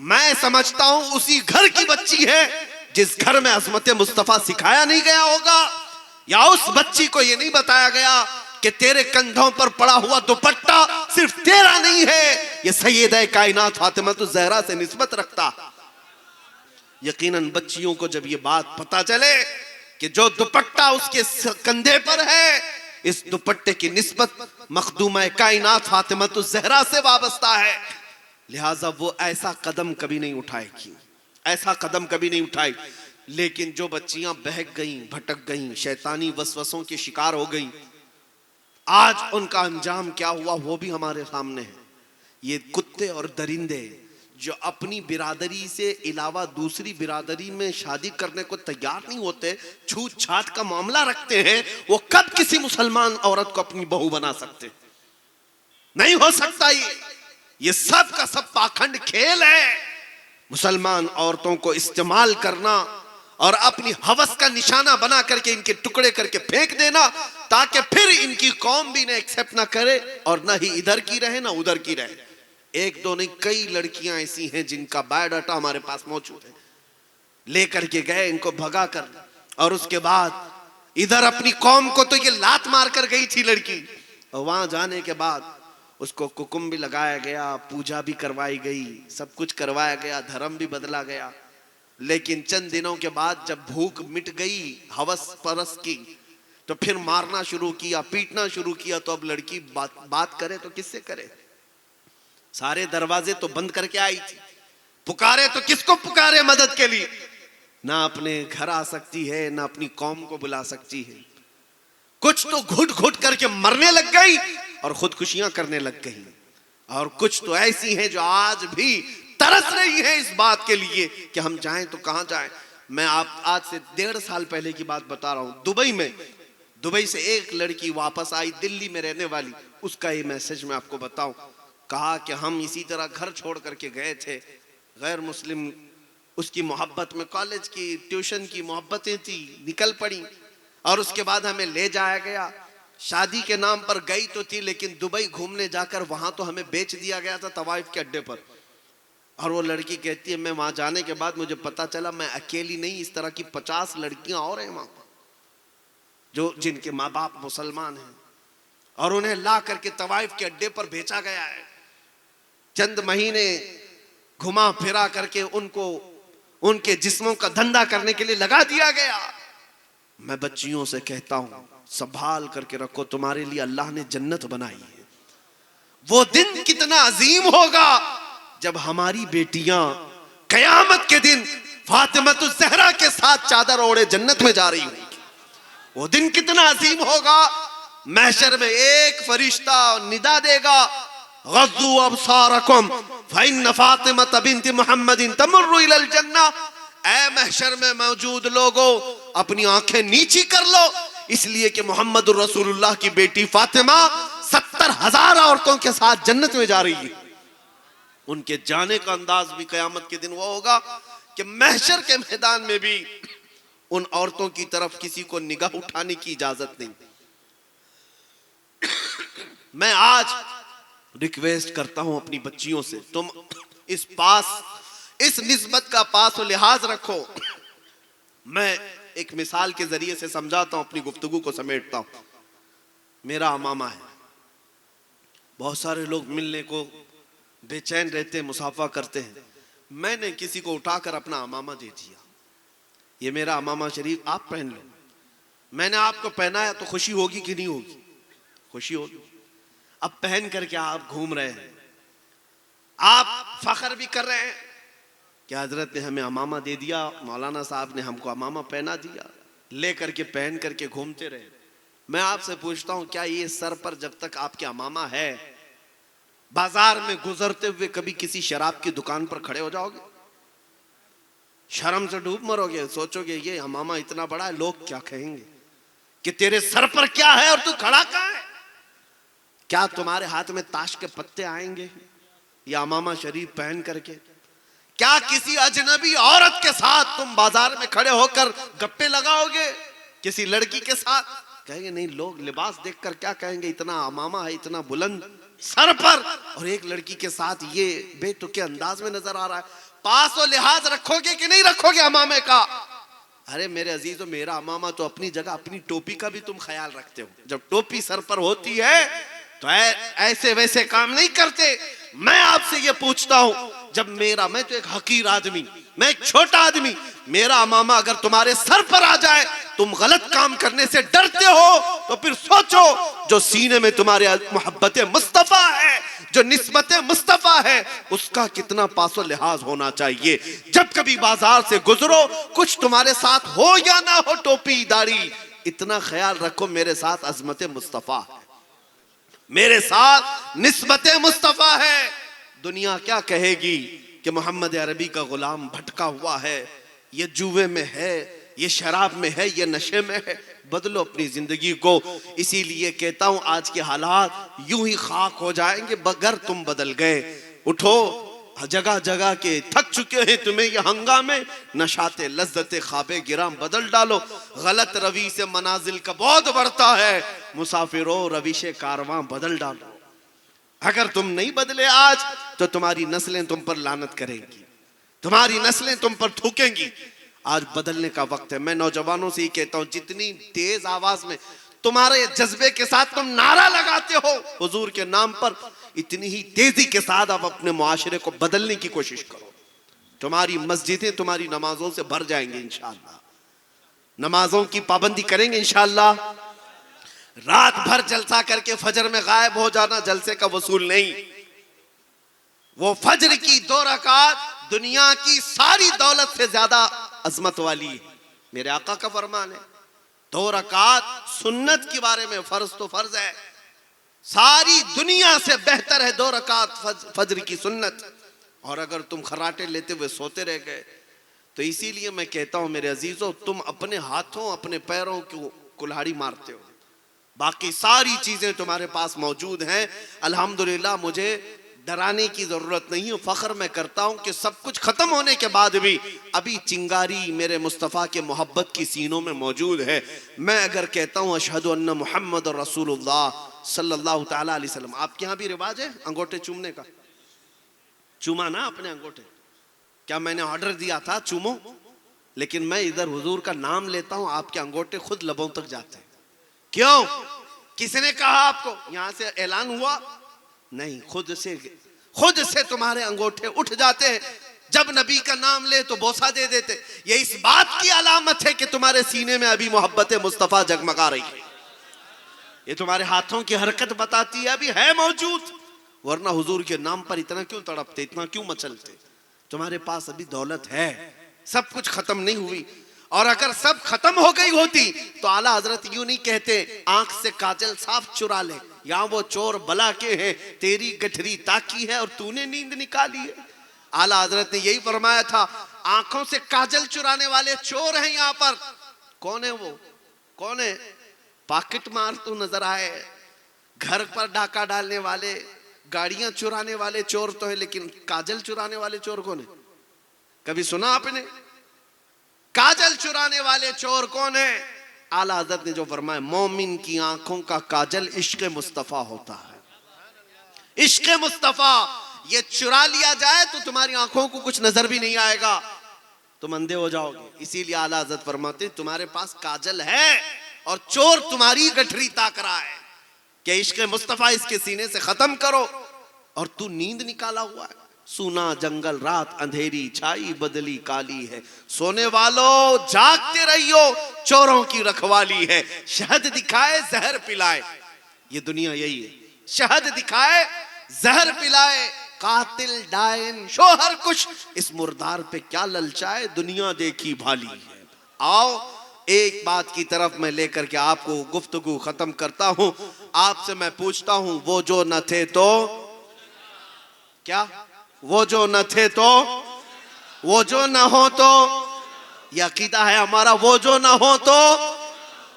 मैं समझता हूं उसी घर की बच्ची है जिस घर में अज़मत मुस्तफा सिखाया नहीं गया होगा, या उस बच्ची को यह नहीं बताया गया कि तेरे कंधों पर पड़ा हुआ दुपट्टा सिर्फ तेरा नहीं है, यह सैयदा कायनात फातिमा ज़हरा से निस्बत रखता। यकीनन बच्चियों को जब यह बात पता चले कि जो दुपट्टा उसके कंधे पर है, इस दुपट्टे की निस्बत मखदूमा कायनात फातिमा ज़हरा से वाबस्ता है, लिहाजा वो ऐसा कदम कभी नहीं उठाएगी, ऐसा कदम कभी नहीं उठाई। लेकिन जो बच्चियां बहक गईं, भटक गईं, शैतानी वसवसों के शिकार हो गईं, आज उनका अंजाम क्या हुआ वो भी हमारे सामने है। ये कुत्ते और दरिंदे जो अपनी बिरादरी से अलावा दूसरी बिरादरी में शादी करने को तैयार नहीं होते, छूत छात का मामला रखते हैं, वो कब किसी मुसलमान औरत को अपनी बहू बना सकते? नहीं हो सकता। ये सब का सब पाखंड खेल है। मुसलमान औरतों को इस्तेमाल करना और अपनी हवस का निशाना बना करके इनके टुकड़े करके फेंक देना, ताकि फिर इनकी कौम भी इन्हें एक्सेप्ट ना करे और ना ही इधर की रहे ना उधर की रहे। एक दो नहीं, कई लड़कियां ऐसी हैं जिनका बायोडाटा हमारे पास मौजूद है। लेकर के गए इनको भगा कर, और उसके बाद इधर अपनी कौम को तो ये लात मार कर गई थी लड़की, और वहां जाने के बाद उसको कुकुम भी लगाया गया, पूजा भी करवाई गई, सब कुछ करवाया गया, धर्म भी बदला गया। लेकिन चंद दिनों के बाद जब भूख मिट गई हवस परस की, तो फिर मारना शुरू किया, पीटना शुरू किया। तो अब लड़की बात करे तो किससे करे? सारे दरवाजे तो बंद करके आई थी, पुकारे तो किसको पुकारे मदद के लिए? ना अपने घर आ सकती है, ना अपनी कौम को बुला सकती है। कुछ तो घुट घुट करके मरने लग गई और खुदकुशियां करने लग गई, और कुछ तो ऐसी हैं जो आज भी तरस रही है इस बात के लिए कि हम जाएं तो कहां जाएं। मैं आप आज से 1.5 साल पहले की बात बता रहा हूं। दुबई से एक लड़की वापस आई, दिल्ली में रहने वाली। उसका ये मैसेज मैं आपको बताऊं। कहा कि हम इसी तरह घर छोड़ करके गए थे, गैर मुस्लिम उसकी मोहब्बत में, कॉलेज की ट्यूशन की मोहब्बतें थी, निकल पड़ी, और उसके बाद हमें ले जाया गया। शादी के नाम पर गई तो थी, लेकिन दुबई घूमने जाकर वहां तो हमें बेच दिया गया था तवाइफ के अड्डे पर। और वो लड़की कहती है, मैं वहां जाने के बाद मुझे पता चला मैं अकेली नहीं, इस तरह की 50 लड़कियां और हैं वहां पर जो जिनके माँ बाप मुसलमान हैं, और उन्हें ला करके तवाइफ के अड्डे पर बेचा गया है। चंद महीने घुमा फिरा करके उनको उनके जिस्मों का धंधा करने के लिए लगा दिया गया। मैं बच्चियों से कहता हूं, संभाल करके रखो, तुम्हारे लिए अल्लाह ने जन्नत बनाई है। वो दिन कितना अजीम होगा जब हमारी बेटियां कयामत के दिन फातिमा ज़हरा के साथ चादर ओढ़े जन्नत में जा रही होंगी। वो दिन कितना अजीम होगा। महशर में एक फरिश्ता निदा देगा, गज़्ज़ू अबसारकुम फ़इन्न फातिमा बिन्त मुहम्मदिन तमुर्रु इलल जन्नह। ऐ महशर में मौजूद लोगों, अपनी आंखें नीची कर लो, इसलिए कि मोहम्मद रसूलुल्लाह की बेटी फातिमा 70,000 औरतों के साथ जन्नत में जा रही है। उनके जाने का अंदाज भी कयामत के दिन वो होगा कि महशर के मैदान में भी उन औरतों की तरफ किसी को निगाह उठाने की इजाजत नहीं। मैं आज रिक्वेस्ट करता हूं अपनी बच्चियों से, तुम इस निस्बत का पास और लिहाज रखो। मैं एक मिसाल के जरिए से समझाता हूं, अपनी गुफ्तगू को समेटता हूं। मेरा अमामा है, बहुत सारे लोग मिलने को बेचैन रहते हैं, मुसाफा करते हैं। मैंने किसी को उठाकर अपना अमामा दे दिया, ये मेरा अमामा शरीफ आप पहन लो। मैंने आपको पहनाया तो खुशी होगी कि नहीं होगी? खुशी होगी। अब पहन करके आप घूम रहे हैं, आप फख्र भी कर रहे हैं कि हजरत ने हमें अमामा दे दिया, मौलाना साहब ने हमको अमामा पहना दिया, ले करके पहन करके घूमते रहे। मैं आपसे पूछता हूं, क्या ये सर पर जब तक आपके अमामा है, बाजार में गुजरते हुए कभी किसी शराब की दुकान पर खड़े हो जाओगे? शर्म से डूब मरोगे, सोचोगे ये अमामा इतना बड़ा है, लोग क्या कहेंगे कि तेरे सर पर क्या है और तू खड़ा कहां है? क्या तुम्हारे हाथ में ताश के पत्ते आएंगे या अमामा शरीफ पहन करके? क्या किसी अजनबी औरत के साथ तुम बाजार में खड़े होकर गप्पे लगाओगे? किसी लड़की के साथ? कहेंगे नहीं, लोग लिबास देखकर क्या कहेंगे, इतना अमामा है, इतना बुलंद सर पर, और एक लड़की के साथ ये बेतुके अंदाज में नजर आ रहा है। पास और लिहाज रखोगे कि नहीं रखोगे अमामे का? अरे मेरे अजीजों, मेरा अमामा तो अपनी जगह, अपनी टोपी का भी तुम ख्याल रखते हो। जब टोपी सर पर होती है तो ऐसे वैसे काम नहीं करते। मैं आपसे ये पूछता हूं, जब मैं तो एक हकीर आदमी, मैं एक छोटा आदमी, मेरा अमामा अगर तुम्हारे सर पर आ जाए, तुम गलत काम करने से डरते हो, तो फिर सोचो जो सीने में तुम्हारे मोहब्बत मुस्तफा है, जो निस्बत मुस्तफा है, उसका कितना पासो लिहाज होना चाहिए। जब कभी बाजार से गुजरो, कुछ तुम्हारे साथ हो या ना हो, टोपी दाढ़ी, इतना ख्याल रखो मेरे साथ अजमत मुस्तफा है, मेरे साथ निस्बत मुस्तफा है। दुनिया क्या कहेगी कि मोहम्मद अरबी का गुलाम भटका हुआ है, ये जुए में है, ये शराब में है, ये नशे में है। बदलो अपनी जिंदगी को। इसीलिए कहता हूं, आज के हालात यूं ही खाक हो जाएंगे बगैर तुम बदल गए। उठो, जगह जगह के थक चुके हैं तुम्हें ये हंगामे, नशाते लज्जते ख्वाबे गिराम बदल डालो। गलत रवि से मनाजिल का बहुत बढ़ता है, मुसाफिरों रविशे कारवां बदल डालो। अगर तुम नहीं बदले आज, तो तुम्हारी नस्लें तुम पर लानत करेंगी, तुम्हारी नस्लें तुम पर थूकेंगी। आज बदलने का वक्त है। मैं नौजवानों से ही कहता हूं, जितनी तेज आवाज में तुम्हारे जज्बे के साथ तुम नारा लगाते हो हुजूर के नाम पर, इतनी ही तेजी के साथ आप अपने मुआशरे को बदलने की कोशिश करो। तुम्हारी मस्जिदें तुम्हारी नमाजों से भर जाएंगे इंशाअल्लाह। नमाजों की पाबंदी करेंगे इंशाअल्लाह। रात भर जलसा करके फजर में गायब हो जाना जलसे का वसूल नहीं। वो फजर की 2 रकात दुनिया की सारी दौलत से ज्यादा अजमत वाली है। मेरे आका का फरमान है, 2 रकात सुन्नत के बारे में, फर्ज तो फर्ज है, सारी दुनिया से बेहतर है 2 रकात फजर की सुन्नत। और अगर तुम खर्राटे लेते हुए सोते रह गए, तो इसीलिए मैं कहता हूं मेरे अजीजों, तुम अपने हाथों अपने पैरों को कुल्हाड़ी मारते हो, बाकी सारी चीजें तुम्हारे पास मौजूद हैं। अल्हम्दुलिल्लाह, मुझे डराने की जरूरत नहीं है। फख्र मैं करता हूं कि सब कुछ खत्म होने के बाद भी अभी चिंगारी मेरे मुस्तफ़ा के मोहब्बत की सीनों में मौजूद है। मैं अगर कहता हूं अशहदु अन्ना मुहम्मद रसूलुल्लाह सल्लल्लाहु तआला अलैहि वसल्लम, आपके यहाँ भी रिवाज है अंगूठे चूमने का? चूमा ना अपने अंगूठे? क्या मैंने ऑर्डर दिया था चूमो? लेकिन मैं इधर हुजूर का नाम लेता हूं, आपके अंगूठे खुद लबों तक जाते हैं। क्यों? किसने कहा आपको? यहां से ऐलान हुआ? नहीं, खुद से तुम्हारे अंगूठे उठ जाते हैं। जब नबी का नाम ले तो बोसा दे देते। ये इस बात की अलामत है कि तुम्हारे सीने में अभी मोहब्बत मुस्तफा जगमगा रही है। ये तुम्हारे हाथों की हरकत बताती है अभी है मौजूद, वरना हुजूर के नाम पर इतना क्यों तड़पते, इतना क्यों मचलते? तुम्हारे पास अभी दौलत है, सब कुछ खत्म नहीं हुई। और अगर सब खत्म हो गई होती तो आला हजरत यूं नहीं कहते, आंख से काजल साफ चुरा ले, यहाँ वो चोर बला के हैं, तेरी गठरी ताकी है और तूने नींद निकाली है। आला हजरत ने यही फरमाया था, आंखों से काजल चुराने वाले चोर हैं यहाँ पर। कौन है वो? कौन है? पॉकेट मार तो नजर आए, घर पर डाका डालने वाले, गाड़ियां चुराने वाले चोर तो है, लेकिन काजल चुराने वाले चोर कौन है? कभी सुना आपने? काजल चुराने वाले चोर कौन है? आला हज़रत ने जो फरमाया, मोमिन की आंखों का काजल इश्क मुस्तफा होता है। इश्क मुस्तफा ये चुरा लिया जाए तो तुम्हारी आंखों को कुछ नजर भी नहीं आएगा। तुम अंधे हो जाओगे। इसीलिए आला हज़रत फरमाते तुम्हारे पास काजल है और चोर तुम्हारी गठरी ताक रहा है कि इश्क मुस्तफा इसके सीने से खत्म करो, और तू नींद निकाला हुआ है। सूना जंगल रात अंधेरी छाई बदली काली है, सोने वालों जागते रहियो चोरों की रखवाली है। शहद दिखाए जहर पिलाए, ये दुनिया यही है, शहद दिखाए जहर पिलाए, कातिल डायन शोहर कुछ, इस मुर्दार पे क्या ललचाए, दुनिया देखी भाली है। आओ एक बात की तरफ मैं लेकर के आपको गुफ्तगू खत्म करता हूं। आपसे मैं पूछता हूं, वो जो न थे तो क्या, वो जो न थे तो, वो जो न हो तो, ये अकीदा है हमारा, वो जो न हो तो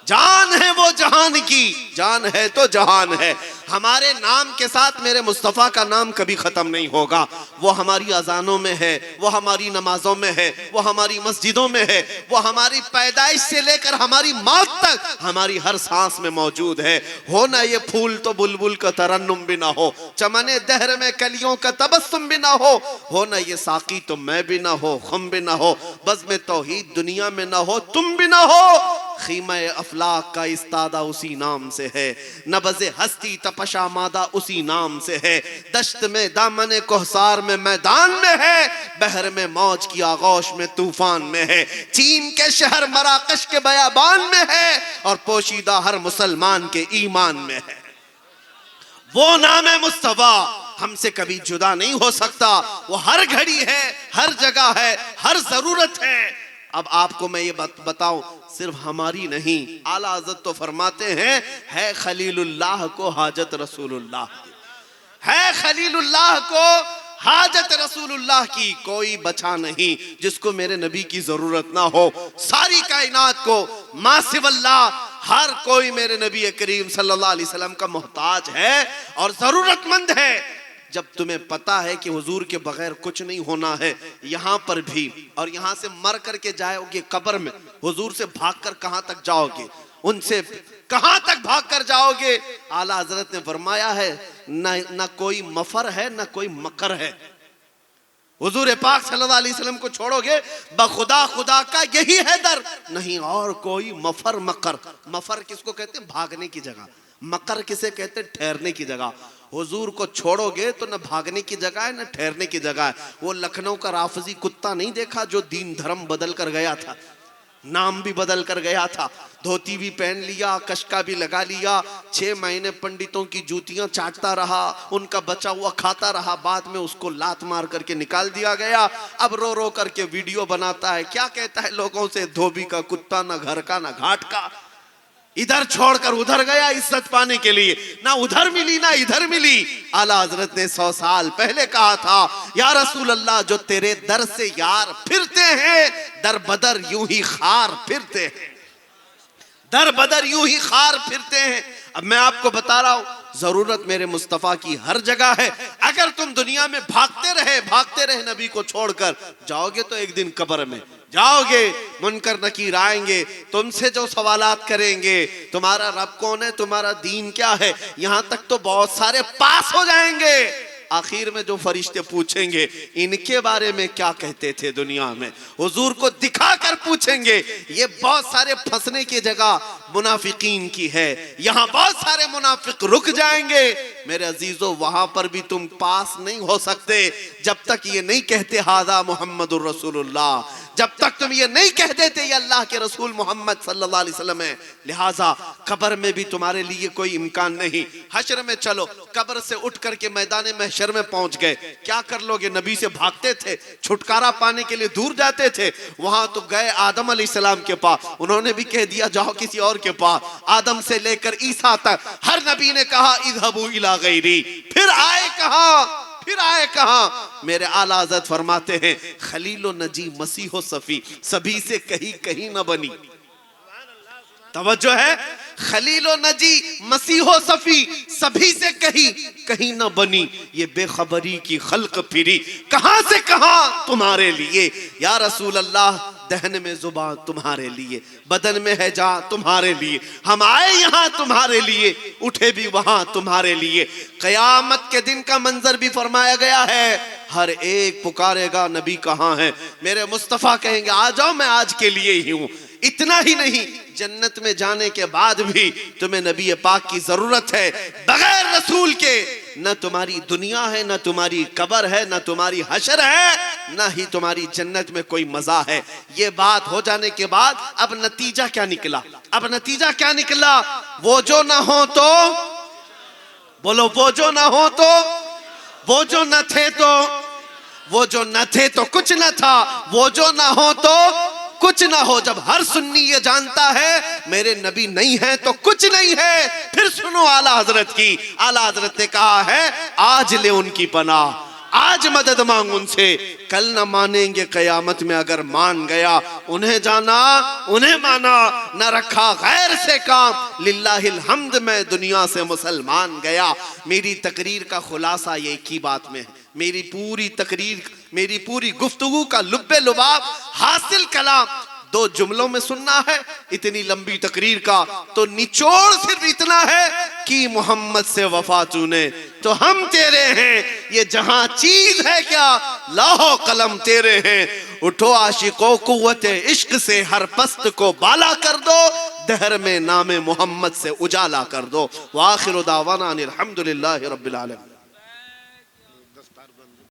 जान है वो जहान की, जान है तो जहान है। हमारे नाम के साथ मेरे मुस्तफ़ा का नाम कभी खत्म नहीं होगा। वो हमारी अजानों में है, वो हमारी नमाजों में है, वो हमारी मस्जिदों में है, वो हमारी पैदाइश से लेकर हमारी मौत तक हमारी हर सांस में मौजूद है। हो ना ये फूल तो बुलबुल का तरन्नुम भी ना हो, चमने दहर में कलियों का तबस्सुम भी ना हो ना ये साकी तो मैं भी ना हो, खुम भी ना हो, बज़्म तौहीद दुनिया में ना हो, तुम भी ना हो। खीमा अफलाक का इस्तादा उसी नाम से है, नबज़े हस्ती तपशा मादा उसी नाम से है, दश्त में दामने कोहसार में मैदान में है, बहर में मौज की आगोश में तूफान में है, चीन के शहर मराकश के बयाबान में है, और पोशीदा हर मुसलमान के ईमान में है। वो नाम है मुस्तफा हमसे कभी जुदा नहीं हो सकता, वो हर घड़ी है, हर जगह है, हर जरूरत है। अब आपको मैं ये बताऊं, सिर्फ हमारी नहीं, आला हज़रत तो फरमाते हैं, है खलीलुल्लाह को हाजत रसूलुल्लाह की, है खलीलुल्लाह को हाजत रसूलुल्लाह की, कोई बचा नहीं जिसको मेरे नबी की जरूरत ना हो। सारी कायनात को मासिवल्लाह हर कोई मेरे नबी करीम सल्लल्लाहु अलैहि वसल्लम का मोहताज है और जरूरतमंद है। जब तुम्हें पता है कि हुजूर के बगैर कुछ नहीं होना है यहाँ पर भी, और यहाँ से मर करके जाओगे कब्र में, हुजूर से भागकर कहाँ तक जाओगे, उनसे कहाँ तक भागकर जाओगे। आला हजरत ने फरमाया है, न कोई मफर है न कोई मकर है। हुजूर पाक सल्लल्लाहु अलैहि वसल्लम को छोड़ोगे बखुदा खुदा का यही है दर, नहीं और कोई मफर मकर। मफर किसको कहते हैं? भागने की जगह। मकर किसे कहते हैं? ठहरने की जगह। हुजूर को छोड़ोगे तो न भागने की जगह है न ठहरने की जगह है। वो लखनऊ का राफजी कुत्ता नहीं देखा जो दीन धर्म बदल कर गया था, नाम भी बदल कर गया था, धोती भी पहन लिया, कशका भी लगा लिया, 6 महीने पंडितों की जूतियां चाटता रहा, उनका बचा हुआ खाता रहा, बाद में उसको लात मार करके निकाल दिया गया। अब रो रो करके वीडियो बनाता है, क्या कहता है लोगों से, धोबी का कुत्ता, ना घर का ना घाट का, इधर छोड़कर उधर गया इज्जत पाने के लिए, ना उधर मिली ना इधर मिली। आला हजरत ने 100 साल पहले कहा था, या रसूल अल्लाह जो तेरे दर से यार फिरते हैं, दर बदर यूं ही खार फिरते हैं, दर बदर यूं ही खार फिरते हैं। अब मैं आपको बता रहा हूं, जरूरत मेरे मुस्तफा की हर जगह है। अगर तुम दुनिया में भागते रहे नबी को छोड़कर, जाओगे तो एक दिन कब्र में जाओगे, मुनकर नकीर आएंगे, तुमसे जो सवालात करेंगे, तुम्हारा रब कौन है, तुम्हारा दीन क्या है, यहां तक तो बहुत सारे पास हो जाएंगे। आखिर में जो फरिश्ते पूछेंगे, इनके बारे में क्या कहते थे दुनिया में, हुजूर को दिखाकर पूछेंगे। ये बहुत सारे फंसने की जगह मुनाफिकीन की है, यहाँ बहुत सारे मुनाफिक रुक जाएंगे। मेरे अजीजों, वहां पर भी तुम पास नहीं हो सकते जब तक ये नहीं कहते हादा मुहम्मदुर रसूलुल्लाह, जब तक तुम ये नहीं कह देते ये अल्लाह के रसूल मोहम्मद सल्लल्लाहु अलैहि वसल्लम है। लिहाजा कब्र में भी तुम्हारे लिए कोई इम्कान नहीं। हश्र में चलो, कब्र से उठ करके मैदान महशर में पहुंच गए, क्या कर लोगे? नबी से भागते थे, छुटकारा पाने के लिए दूर जाते थे। वहां तो गए आदम अलैहिस्सलाम के पास, उन्होंने भी कह दिया जाओ किसी और के पास। आदम से लेकर ईसा तक हर नबी ने कहा इज़हबू इला गैरी, फिर आए कहां? मेरे आला हज़रत फरमाते हैं, खलीलो नजी मसीहो सफी, सभी से कहीं न बनी। तवज्जो है, खलीलो नजी मसीहो सफी, सभी से कहीं न बनी। ये बेखबरी की खल्क फिरी, कहां से कहां तुम्हारे लिए। या रसूल अल्लाह, दहन में जुबान तुम्हारे लिए, बदन में है जा तुम्हारे लिए, हम आए यहाँ तुम्हारे लिए, उठे भी वहां तुम्हारे लिए। कयामत के दिन का मंजर भी फरमाया गया है, हर एक पुकारेगा नबी कहाँ है, मेरे मुस्तफा कहेंगे आ जाओ मैं आज के लिए ही हूं। इतना ही नहीं, जन्नत में जाने के बाद भी तुम्हें नबी पाक की जरूरत है। बगैर रसूल के न तुम्हारी दुनिया है, न तुम्हारी कब्र है, न तुम्हारी हशर है, न ही तुम्हारी जन्नत में कोई मजा है। ये बात हो जाने के बाद अब नतीजा क्या निकला? अब नतीजा क्या निकला? वो जो ना हो तो बोलो, वो जो ना हो तो, वो जो न थे तो, वो जो न थे तो कुछ न था, वो जो ना हो तो कुछ ना हो। जब हर सुन्नी ये जानता है मेरे नबी नहीं है तो कुछ नहीं है, फिर सुनो आला हजरत की। आला हजरत ने कहा है आज ले उनकी पनाह, आज मदद मांग उनसे, कल ना मानेंगे कयामत में। अगर मान गया उन्हें जाना, उन्हें माना, न रखा गैर से काम, लिल्लाहिल हम्द मैं दुनिया से मुसलमान गया। मेरी तकरीर का खुलासा ये एक ही बात में है, मेरी पूरी तकरीर, मेरी पूरी गुफ्तगू का लुब्बे लुबाब हासिल कलाम दो जुमलों में सुनना है। इतनी लंबी तकरीर का तो निचोड़ सिर्फ इतना है कि मोहम्मद से वफा तूने तो हम तेरे हैं, ये जहां चीज है क्या लाहो कलम तेरे हैं। उठो आशिको कुव्वते इश्क से हर पस्त को बाला कर दो, दहर में नामे मोहम्मद से उजाला कर दो। वाखिरु दावाना अनिल हम्दुलिल्लाहि रब्बिल आलमीन।